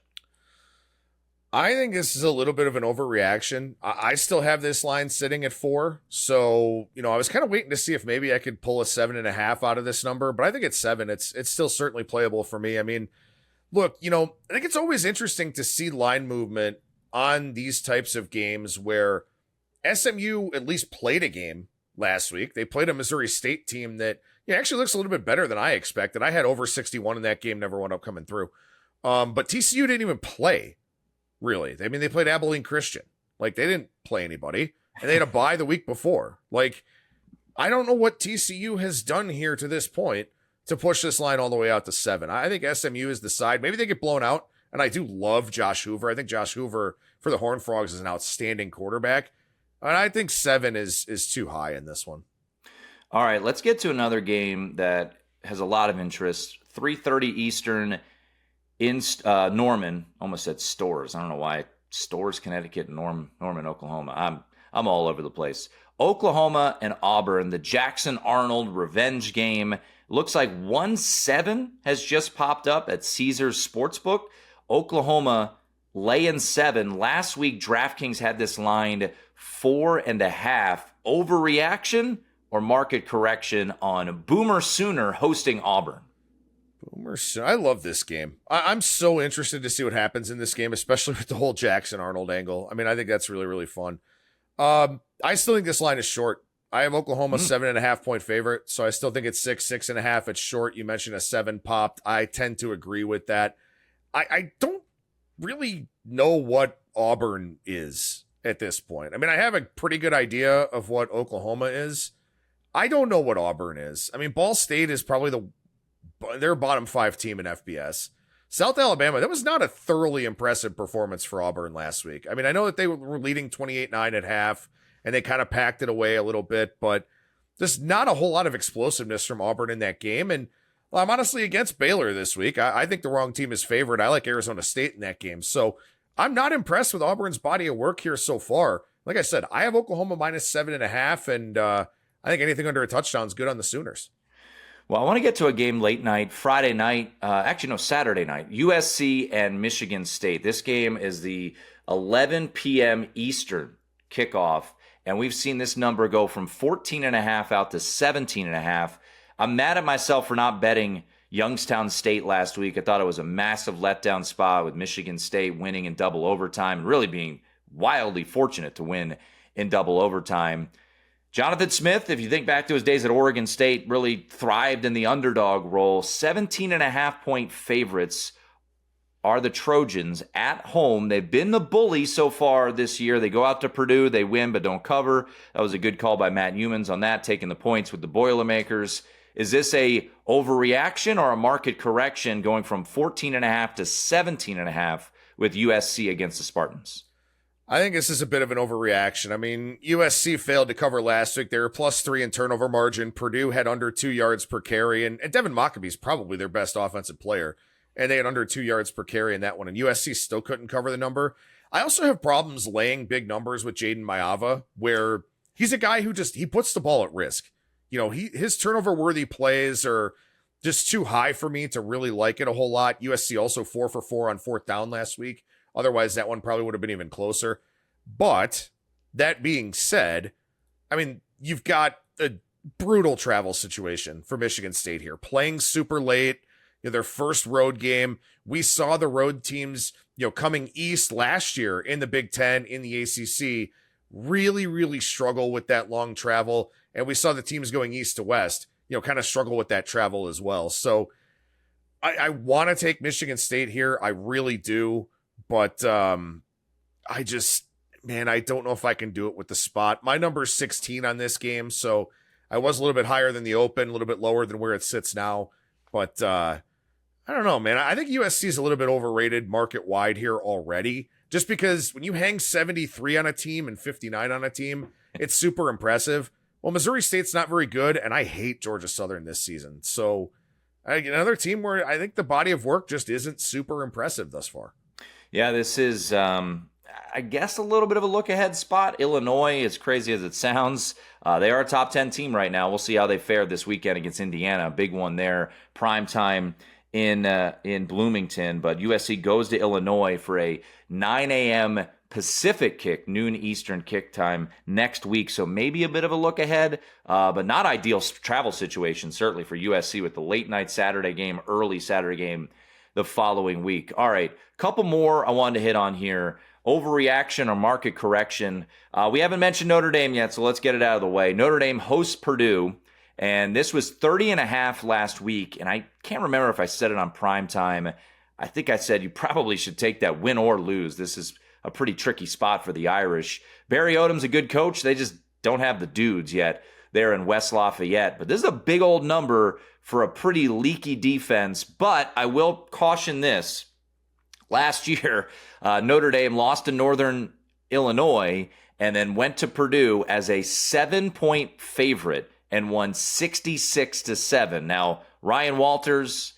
I think this is a little bit of an overreaction. I still have this line sitting at 4. So, I was kind of waiting to see if maybe I could pull a 7.5 out of this number, but I think it's 7. It's still certainly playable for me. I mean, look, I think it's always interesting to see line movement on these types of games where SMU at least played a game last week. They played a Missouri State team that actually looks a little bit better than I expected. I had over 61 in that game, never wound up coming through. But TCU didn't even play. Really. I mean, they played Abilene Christian. Like, they didn't play anybody. And they had a bye the week before. Like, I don't know what TCU has done here to this point to push this line all the way out to 7. I think SMU is the side. Maybe they get blown out. And I do love Josh Hoover. I think Josh Hoover for the Horned Frogs is an outstanding quarterback. And I think 7 is too high in this one. All right, let's get to another game that has a lot of interest. 3:30 Eastern in Norman, almost said Stores. I don't know why. Stores, Connecticut, Norman, Oklahoma. I'm all over the place. Oklahoma and Auburn, the Jackson Arnold revenge game. Looks like 1-7 has just popped up at Caesars Sportsbook. Oklahoma laying 7. Last week, DraftKings had this lined 4.5. Overreaction or market correction on Boomer Sooner hosting Auburn? I love this game. I'm so interested to see what happens in this game, especially with the whole Jackson Arnold angle. I mean, I think that's really, really fun. I still think this line is short. I have Oklahoma 7.5 point favorite, so I still think it's 6.5. It's short. You mentioned a 7 popped. I tend to agree with that. I don't really know what Auburn is at this point. I mean, I have a pretty good idea of what Oklahoma is. I don't know what Auburn is. I mean, Ball State is probably their bottom 5 team in FBS. South Alabama, that was not a thoroughly impressive performance for Auburn last week. I mean, I know that they were leading 28-9 at half, and they kind of packed it away a little bit, but there's not a whole lot of explosiveness from Auburn in that game. And well, I'm honestly against Baylor this week. I think the wrong team is favored. I like Arizona State in that game. So I'm not impressed with Auburn's body of work here so far. Like I said, I have Oklahoma -7.5, and I think anything under a touchdown is good on the Sooners. Well, I want to get to a game late night, Saturday night, USC and Michigan State. This game is the 11 p.m. Eastern kickoff, and we've seen this number go from 14.5 out to 17.5. I'm mad at myself for not betting Youngstown State last week. I thought it was a massive letdown spot with Michigan State winning in double overtime and really being wildly fortunate to win in double overtime. Jonathan Smith, if you think back to his days at Oregon State, really thrived in the underdog role. 17.5-point favorites are the Trojans at home. They've been the bully so far this year. They go out to Purdue, they win but don't cover. That was a good call by Matt Humans on that, taking the points with the Boilermakers. Is this a overreaction or a market correction going from 14.5 to 17.5 with USC against the Spartans? I think this is a bit of an overreaction. I mean, USC failed to cover last week. They were +3 in turnover margin. Purdue had under 2 yards per carry, and Devin Maccabee's probably their best offensive player, and they had under 2 yards per carry in that one, and USC still couldn't cover the number. I also have problems laying big numbers with Jaden Maiava, where he's a guy who he puts the ball at risk. You know, his turnover-worthy plays are just too high for me to really like it a whole lot. USC also 4 for 4 on 4th down last week. Otherwise, that one probably would have been even closer. But that being said, I mean, you've got a brutal travel situation for Michigan State here. Playing super late, their first road game. We saw the road teams, coming east last year in the Big Ten, in the ACC, really, really struggle with that long travel. And we saw the teams going east to west, kind of struggle with that travel as well. So I want to take Michigan State here. I really do. But I don't know if I can do it with the spot. My number is 16 on this game, so I was a little bit higher than the open, a little bit lower than where it sits now. But I don't know, man. I think USC is a little bit overrated market-wide here already, just because when you hang 73 on a team and 59 on a team, it's super impressive. Well, Missouri State's not very good, and I hate Georgia Southern this season. So another team where I think the body of work just isn't super impressive thus far. Yeah, this is, I guess, a little bit of a look-ahead spot. Illinois, as crazy as it sounds, they are a top 10 team right now. We'll see how they fare this weekend against Indiana. A big one there, prime time in Bloomington. But USC goes to Illinois for a 9 a.m. Pacific kick, noon Eastern kick time next week. So maybe a bit of a look ahead, but not ideal travel situation, certainly for USC with the late-night Saturday game, early Saturday game the following week. All right, couple more I wanted to hit on here. Overreaction or market correction. We haven't mentioned Notre Dame yet, so let's get it out of the way. Notre Dame hosts Purdue, and this was 30.5 last week, and I can't remember if I said it on prime time. I think I said you probably should take that win or lose. This is a pretty tricky spot for the Irish. Barry Odom's a good coach. They just don't have the dudes yet there in West Lafayette. But this is a big old number for a pretty leaky defense. But I will caution this. Last year, Notre Dame lost to Northern Illinois and then went to Purdue as a 7-point favorite and won 66-7. Now, Ryan Walters,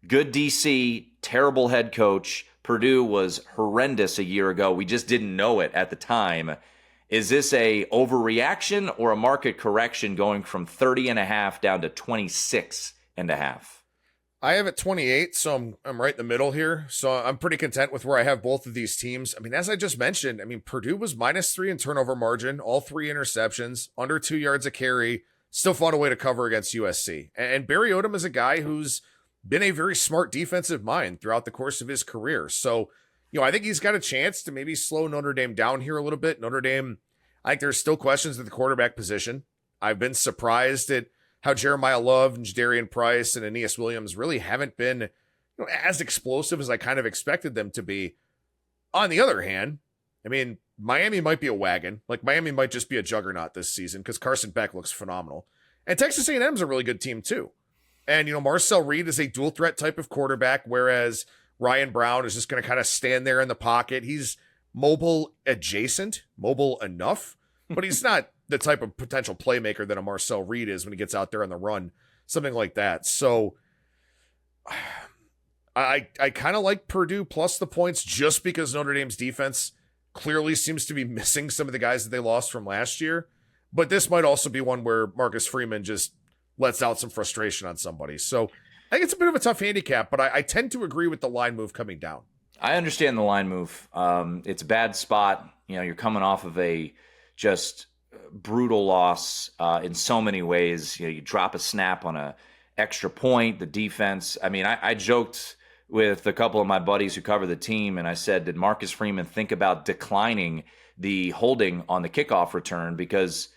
good DC, terrible head coach. Purdue was horrendous a year ago. We just didn't know it at the time. Is this a overreaction or a market correction going from 30.5 down to 26.5? I have it 28, so I'm right in the middle here. So I'm pretty content with where I have both of these teams. I mean, as I just mentioned, Purdue was -3 in turnover margin, all 3 interceptions, under 2 yards a carry, still found a way to cover against USC. And Barry Odom is a guy who's been a very smart defensive mind throughout the course of his career. So, I think he's got a chance to maybe slow Notre Dame down here a little bit. Notre Dame, I think there's still questions at the quarterback position. I've been surprised at how Jeremiah Love and Jadarian Price and Aeneas Williams really haven't been as explosive as I kind of expected them to be. On the other hand, Miami might be a wagon. Like, Miami might just be a juggernaut this season because Carson Beck looks phenomenal. And Texas A&M's a really good team too. And, Marcel Reed is a dual threat type of quarterback, whereas Ryan Brown is just going to kind of stand there in the pocket. He's mobile adjacent, mobile enough, but he's not the type of potential playmaker that a Marcel Reed is when he gets out there on the run, something like that. So I kind of like Purdue plus the points just because Notre Dame's defense clearly seems to be missing some of the guys that they lost from last year. But this might also be one where Marcus Freeman just lets out some frustration on somebody. So I think it's a bit of a tough handicap, but I tend to agree with the line move coming down. I understand the line move. It's a bad spot. You're coming off of a just brutal loss in so many ways. You drop a snap on a extra point, the defense. I joked with a couple of my buddies who cover the team, and I said, did Marcus Freeman think about declining the holding on the kickoff return? Because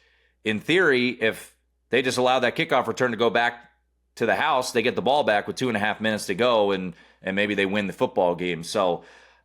in theory, if they just allow that kickoff return to go back to the house, they get the ball back with 2.5 minutes to go, and maybe they win the football game. So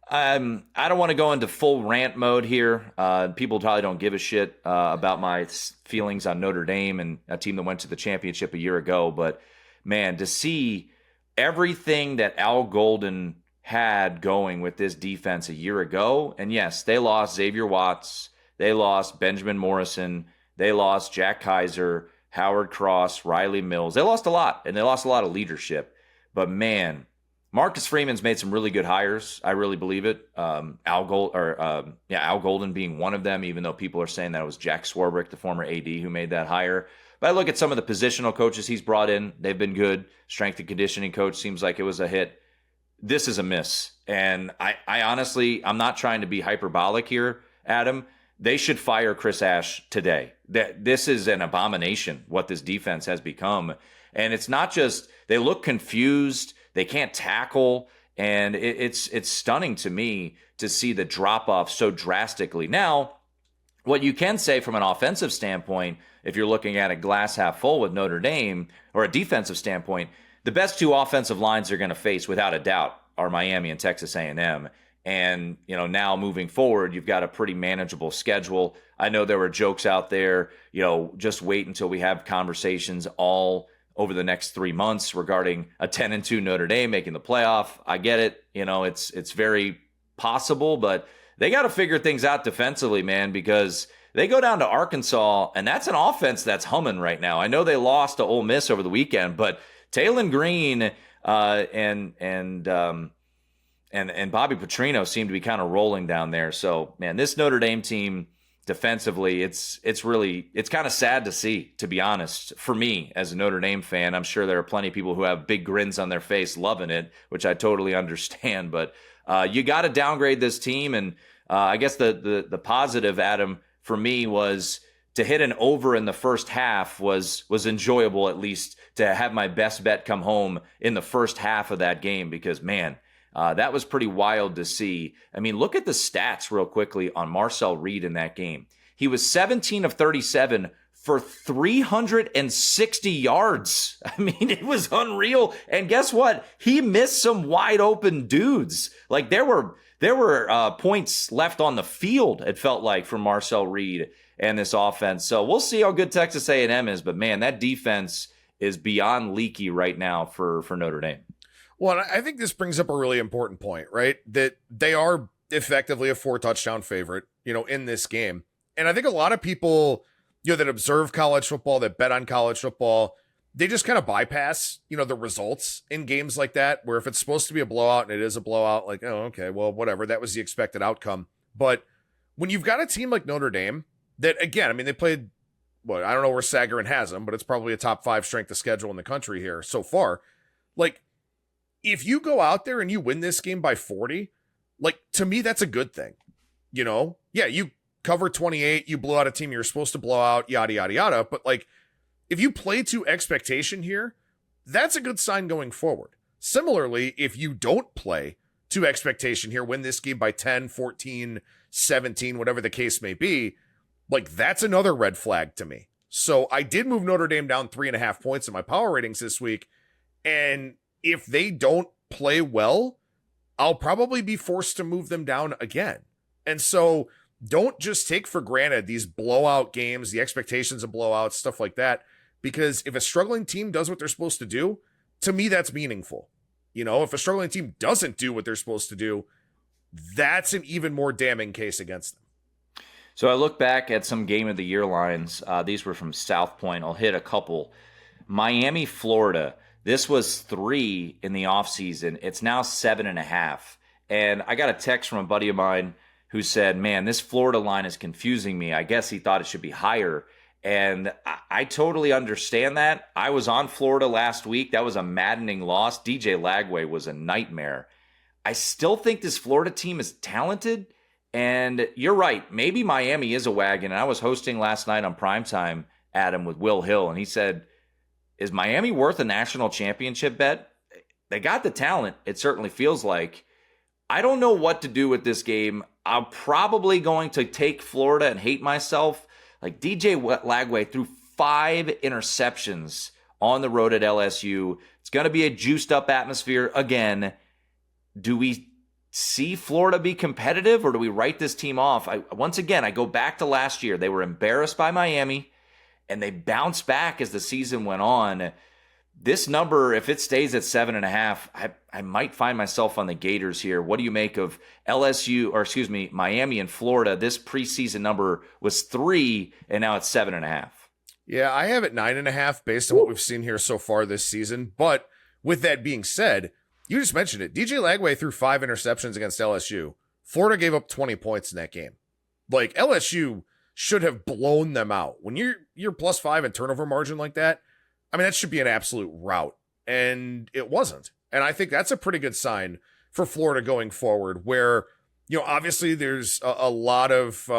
I don't want to go into full rant mode here. People probably don't give a shit about my feelings on Notre Dame and a team that went to the championship a year ago. But man, to see everything that Al Golden had going with this defense a year ago, and yes, they lost Xavier Watts, they lost Benjamin Morrison, they lost Jack Kaiser, Howard Cross, Riley Mills. They lost a lot, and they lost a lot of leadership. But man, Marcus Freeman's made some really good hires. I really believe it. Al Golden being one of them, even though people are saying that it was Jack Swarbrick, the former AD, who made that hire. But I look at some of the positional coaches he's brought in. They've been good. Strength and conditioning coach seems like it was a hit. This is a miss. And I honestly, I'm not trying to be hyperbolic here, Adam. They should fire Chris Ash today. This is an abomination, what this defense has become. And it's not just, they look confused, they can't tackle, and it's stunning to me to see the drop-off so drastically. Now, what you can say from an offensive standpoint, if you're looking at a glass half full with Notre Dame, or a defensive standpoint, the best two offensive lines they're going to face, without a doubt, are Miami and Texas A&M. And, now moving forward, you've got a pretty manageable schedule. I know there were jokes out there, just wait until we have conversations all over the next 3 months regarding a 10-2 Notre Dame making the playoff. I get it. It's very possible, but they got to figure things out defensively, man, because they go down to Arkansas, and that's an offense that's humming right now. I know they lost to Ole Miss over the weekend, but Taylon Green and Bobby Petrino seem to be kind of rolling down there. So, man, this Notre Dame team defensively, it's kind of sad to see, to be honest, for me as a Notre Dame fan. I'm sure there are plenty of people who have big grins on their face loving it, which I totally understand. But you got to downgrade this team. And I guess the positive, Adam, for me was to hit an over in the first half was enjoyable, at least to have my best bet come home in the first half of that game, because, man, that was pretty wild to see. I mean, look at the stats real quickly on Marcel Reed in that game. He was 17 of 37 for 360 yards. I mean, it was unreal. And guess what? He missed some wide open dudes. Like there were points left on the field, it felt like, from Marcel Reed and this offense. So we'll see how good Texas A&M is. But man, that defense is beyond leaky right now for Notre Dame. Well, I think this brings up a really important point, right? That they are effectively a 4-touchdown favorite, in this game. And I think a lot of people, that observe college football, that bet on college football, they just kind of bypass, the results in games like that, where if it's supposed to be a blowout and it is a blowout, like, oh, okay, well, whatever, that was the expected outcome. But when you've got a team like Notre Dame that, again, I mean, they played, I don't know where Sagarin has them, but it's probably a top 5 strength of schedule in the country here so far. Like, if you go out there and you win this game by 40, like, to me, that's a good thing. Yeah, you cover 28, you blew out a team you're supposed to blow out, yada, yada, yada. But, like, if you play to expectation here, that's a good sign going forward. Similarly, if you don't play to expectation here, win this game by 10, 14, 17, whatever the case may be, like, that's another red flag to me. So I did move Notre Dame down 3.5 points in my power ratings this week. And if they don't play well, I'll probably be forced to move them down again. And so don't just take for granted these blowout games, the expectations of blowouts, stuff like that, because if a struggling team does what they're supposed to do, to me, that's meaningful. If a struggling team doesn't do what they're supposed to do, that's an even more damning case against them. So I look back at some game of the year lines. These were from South Point. I'll hit a couple. Miami, Florida. This was 3 in the offseason. It's now 7.5. And I got a text from a buddy of mine who said, man, this Florida line is confusing me. I guess he thought it should be higher. And I totally understand that. I was on Florida last week. That was a maddening loss. DJ Lagway was a nightmare. I still think this Florida team is talented. And you're right. Maybe Miami is a wagon. And I was hosting last night on Primetime, Adam, with Will Hill. And he said, is Miami worth a national championship bet? they got the talent, it certainly feels like. I don't know what to do with this game. I'm probably going to take Florida and hate myself. Like DJ Lagway threw 5 interceptions on the road at LSU. It's going to be a juiced up atmosphere again. Do we see Florida be competitive, or do we write this team off? Once again, I go back to last year. They were embarrassed by Miami, and they bounced back as the season went on. This number, if it stays at 7.5, I might find myself on the Gators here. What do you make of Miami and Florida? This preseason number was 3, and now it's 7.5. Yeah, I have it 9.5 based on what we've seen here so far this season. But with that being said, you just mentioned it. DJ Lagway threw 5 interceptions against LSU. Florida gave up 20 points in that game. Like, LSU should have blown them out. When you're +5 in turnover margin like that, I mean, that should be an absolute rout. And it wasn't. And I think that's a pretty good sign for Florida going forward, where, obviously there's a lot of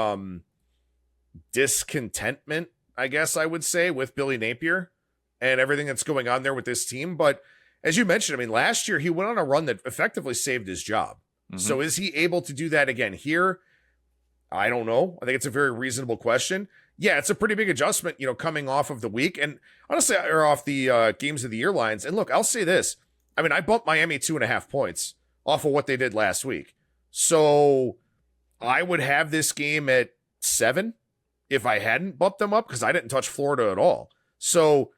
discontentment, I guess I would say, with Billy Napier and everything that's going on there with this team. But as you mentioned, I mean, last year he went on a run that effectively saved his job. Mm-hmm. So is he able to do that again here? I don't know. I think it's a very reasonable question. Yeah, it's a pretty big adjustment, coming off of the week and honestly, or off the games of the year lines. And look, I'll say this. I mean, I bumped Miami 2.5 points off of what they did last week. So I would have this game at 7 if I hadn't bumped them up, because I didn't touch Florida at all. So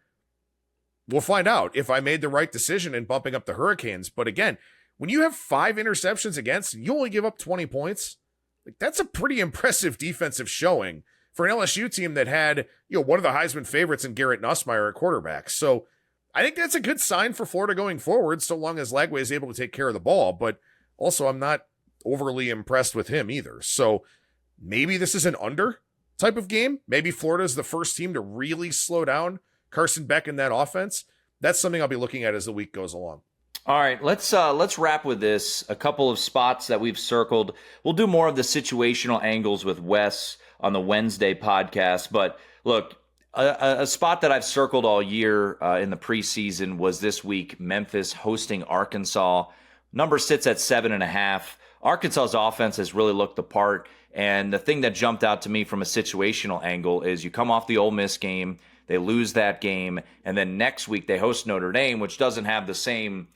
we'll find out if I made the right decision in bumping up the Hurricanes. But again, when you have 5 interceptions against, you only give up 20 points. Like, that's a pretty impressive defensive showing for an LSU team that had, one of the Heisman favorites in Garrett Nussmeier at quarterback. So I think that's a good sign for Florida going forward, so long as Lagway is able to take care of the ball. But also, I'm not overly impressed with him either. So maybe this is an under type of game. Maybe Florida is the first team to really slow down Carson Beck in that offense. That's something I'll be looking at as the week goes along. All right, let's wrap with this. A couple of spots that we've circled. We'll do more of the situational angles with Wes on the Wednesday podcast. But look, a spot that I've circled all year in the preseason was this week, Memphis hosting Arkansas. Number sits at 7.5. Arkansas's offense has really looked the part. And the thing that jumped out to me from a situational angle is you come off the Ole Miss game, they lose that game, and then next week they host Notre Dame, which doesn't have the same,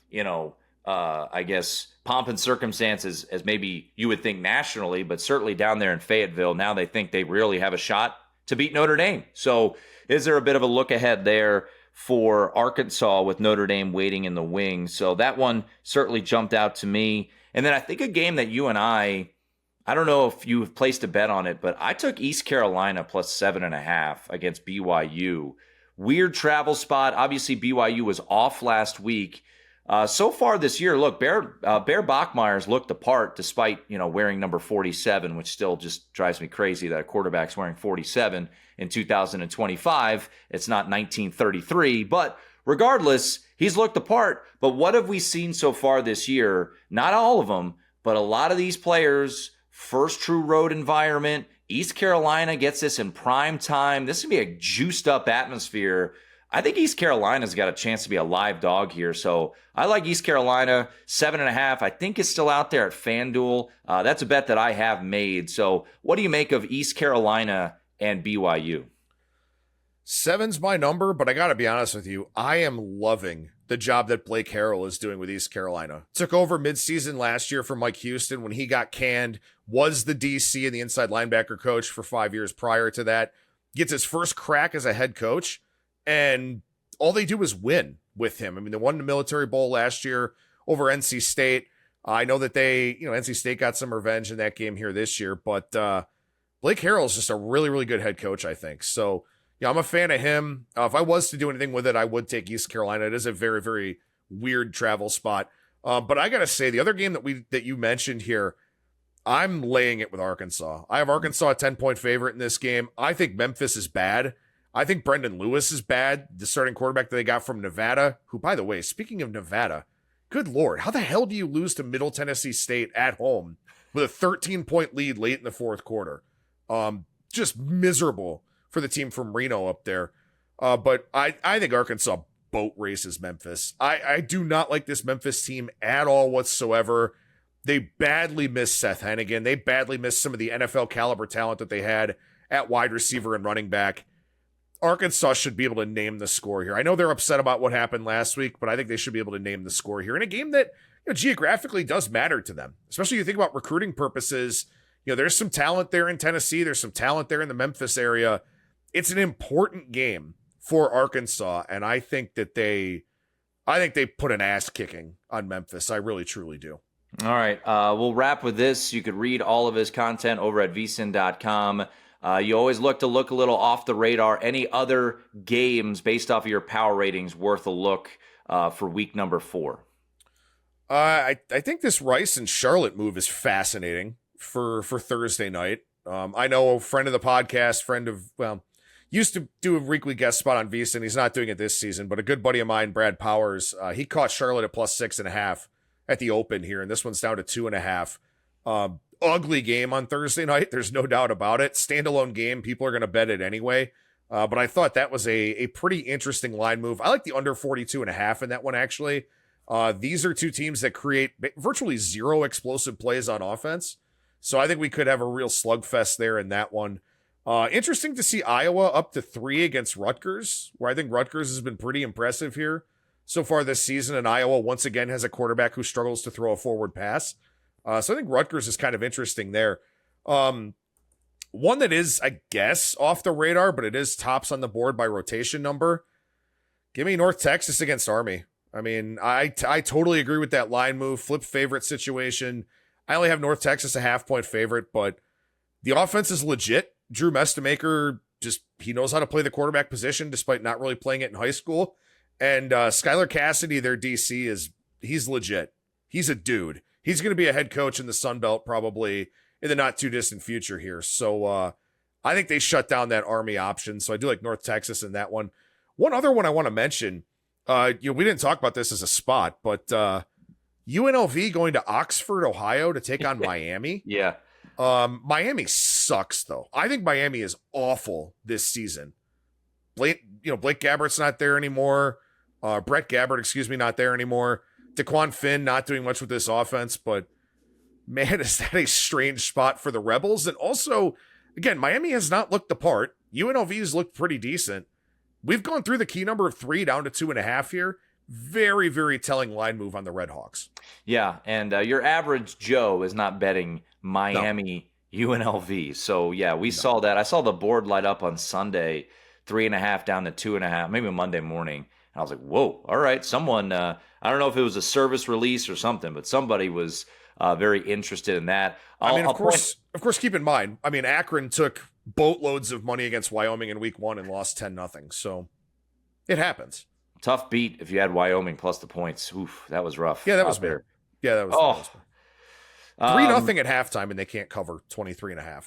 I guess, pomp and circumstances as maybe you would think nationally, but certainly down there in Fayetteville, now they think they really have a shot to beat Notre Dame. So is there a bit of a look ahead there for Arkansas with Notre Dame waiting in the wings? So that one certainly jumped out to me. And then I think a game that you and I don't know if you've placed a bet on it, but I took East Carolina plus 7.5 against BYU. Weird travel spot. Obviously, BYU was off last week. So far this year, look, Bear Bachmeier's looked the part despite, wearing number 47, which still just drives me crazy that a quarterback's wearing 47 in 2025. It's not 1933, but regardless, he's looked the part. But what have we seen so far this year? Not all of them, but a lot of these players, first true road environment. East Carolina gets this in prime time. This would be a juiced up atmosphere. I think East Carolina's got a chance to be a live dog here. So I like East Carolina, 7.5. I think it's still out there at FanDuel. That's a bet that I have made. So what do you make of East Carolina and BYU? 7's my number, but I got to be honest with you. I am loving the job that Blake Harrell is doing with East Carolina. Took over midseason last year from Mike Houston when he got canned, was the DC and the inside linebacker coach for 5 years prior to that. Gets his first crack as a head coach, and all they do is win with him. I mean, they won the Military Bowl last year over NC State. I know that NC State got some revenge in that game here this year, but Blake Harrell is just a really, really good head coach, I think. So, I'm a fan of him. If I was to do anything with it, I would take East Carolina. It is a very, very weird travel spot. But I got to say, the other game that you mentioned here, I'm laying it with Arkansas. I have Arkansas a 10-point favorite in this game. I think Memphis is bad. I think Brendan Lewis is bad, the starting quarterback that they got from Nevada, who, by the way, speaking of Nevada, good Lord, how the hell do you lose to Middle Tennessee State at home with a 13-point lead late in the fourth quarter? Just miserable for the team from Reno up there. But I think Arkansas boat race as Memphis. I do not like this Memphis team at all whatsoever. They badly missed Seth Hennigan. They badly missed some of the NFL caliber talent that they had at wide receiver and running back. Arkansas should be able to name the score here. I know they're upset about what happened last week, but I think they should be able to name the score here in a game that, geographically does matter to them, especially you think about recruiting purposes. There's some talent there in Tennessee. There's some talent there in the Memphis area. It's an important game for Arkansas, and I think they put an ass kicking on Memphis. I really, truly do. All right, we'll wrap with this. You could read all of his content over at VSiN.com. You always look a little off the radar. Any other games based off of your power ratings worth a look for week number 4? I think this Rice and Charlotte move is fascinating for Thursday night. I know a friend of the podcast, used to do a weekly guest spot on VSiN. He's not doing it this season, but a good buddy of mine, Brad Powers, he caught Charlotte at +6.5 at the open here, and this one's down to 2.5. Ugly game on Thursday night. There's no doubt about it. Standalone game. People are going to bet it anyway. But I thought that was a pretty interesting line move. I like the under 42.5 in that one, actually. These are two teams that create virtually zero explosive plays on offense. So I think we could have a real slugfest there in that one. Interesting to see Iowa up to 3 against Rutgers, where I think Rutgers has been pretty impressive here so far this season. And Iowa, once again, has a quarterback who struggles to throw a forward pass. So I think Rutgers is kind of interesting there. One that is, I guess, off the radar, but it is tops on the board by rotation number. Give me North Texas against Army. I mean, I totally agree with that line move. Flip favorite situation. I only have North Texas a half-point favorite, but the offense is legit. Drew Mestamaker, he knows how to play the quarterback position despite not really playing it in high school. And Skylar Cassidy, their DC, he's legit. He's a dude. He's going to be a head coach in the Sun Belt probably in the not too distant future here. So I think they shut down that Army option. So I do like North Texas in that one. One other one I want to mention, we didn't talk about this as a spot, but UNLV going to Oxford, Ohio to take on Miami. Yeah. Miami sucks though. I think Miami is awful this season. Blake Gabbert's not there anymore. Brett Gabbert, not there anymore. DeQuan Finn not doing much with this offense, but man, is that a strange spot for the Rebels. And also, again, Miami has not looked the part. UNLV's looked pretty decent. We've gone through the key number of 3 down to 2.5 here. Very, very telling line move on the Red Hawks. Yeah, and your average Joe is not betting Miami UNLV. So, yeah, we saw that. I saw the board light up on Sunday, 3.5 down to 2.5, maybe Monday morning. And I was like, whoa, all right, someone, I don't know if it was a service release or something, but somebody was very interested in that. Of course, keep in mind, Akron took boatloads of money against Wyoming in week 1 and lost 10-0. So it happens. Tough beat if you had Wyoming plus the points. Oof, that was rough. Yeah, that was bad. Yeah, that was 3-0 at halftime, and they can't cover 23.5.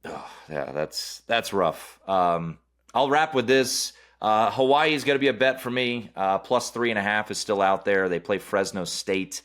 Oh, yeah, that's rough. I'll wrap with this. Hawaii is going to be a bet for me. Plus 3.5 is still out there. They play Fresno State.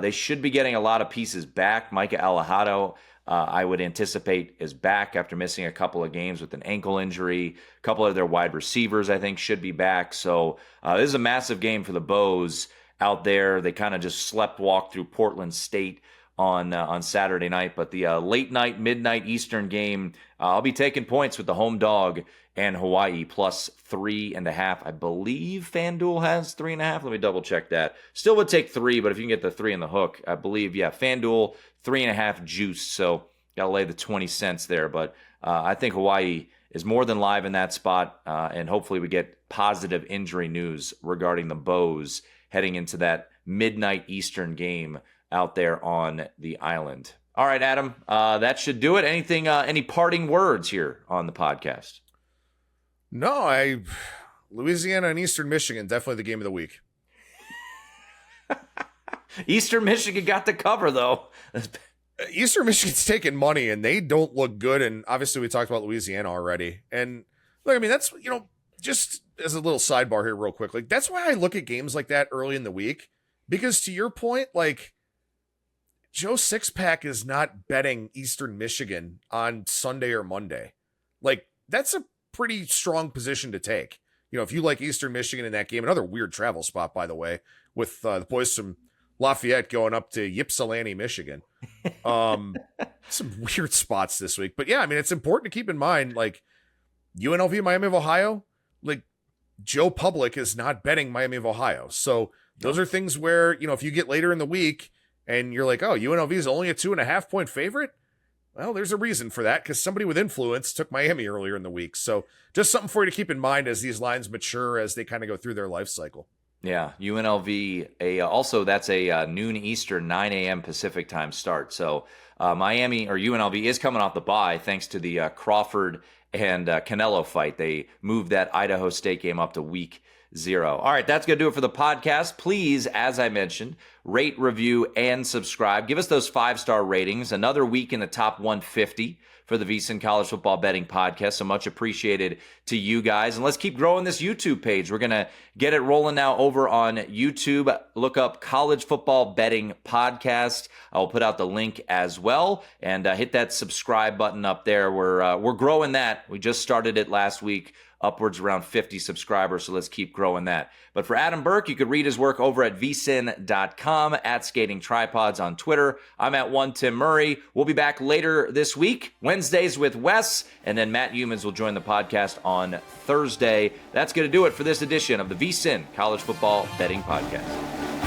They should be getting a lot of pieces back. Micah Alejado, I would anticipate, is back after missing a couple of games with an ankle injury. A couple of their wide receivers, I think, should be back. So this is a massive game for the Bows out there. They kind of just sleepwalk through Portland State on Saturday night. But the late night, midnight Eastern game, I'll be taking points with the home dog and Hawaii plus 3.5. I believe FanDuel has 3.5. Let me double check that. Still would take 3, but if you can get the 3 in the hook, I believe, FanDuel 3.5 juice. So got to lay the 20 cents there. But I think Hawaii is more than live in that spot. And hopefully we get positive injury news regarding the Bows heading into that midnight Eastern game out there on the island. All right, Adam, that should do it. Anything, any parting words here on the podcast? No, Louisiana and Eastern Michigan, definitely the game of the week. Eastern Michigan got the cover, though. Eastern Michigan's taking money, and they don't look good. And obviously, we talked about Louisiana already. And look, that's, just as a little sidebar here real quick, that's why I look at games like that early in the week. Because to your point, Joe Sixpack is not betting Eastern Michigan on Sunday or Monday. That's a pretty strong position to take. if you like Eastern Michigan in that game, another weird travel spot, by the way, with the boys from Lafayette going up to Ypsilanti, Michigan. Some weird spots this week. But yeah, I mean, it's important to keep in mind, like, UNLV, Miami of Ohio, like, Joe Public is not betting Miami of Ohio. So those are things where, if you get later in the week and you're like, oh, UNLV is only a 2.5-point favorite. Well, there's a reason for that, because somebody with influence took Miami earlier in the week. So just something for you to keep in mind as these lines mature, as they kind of go through their life cycle. Yeah, UNLV, also that's a noon Eastern, 9 a.m. Pacific time start. So Miami or UNLV is coming off the bye thanks to the Crawford and Canelo fight. They moved that Idaho State game up to week 0. All right, that's going to do it for the podcast. Please, as I mentioned, rate, review, and subscribe. Give us those 5-star ratings. Another week in the top 150 for the VSiN College Football Betting Podcast. So much appreciated to you guys. And let's keep growing this YouTube page. We're going to get it rolling now over on YouTube. Look up College Football Betting Podcast. I'll put out the link as well. And hit that subscribe button up there. We're growing that. We just started it last week. Upwards around 50 subscribers, so let's keep growing that. But for Adam Burke, you could read his work over at vsin.com, at Skating Tripods on Twitter. I'm at Tim Murray. We'll be back later this week, Wednesdays with Wes, and then Matt Humans will join the podcast on Thursday. That's going to do it for this edition of the VSiN College Football Betting Podcast.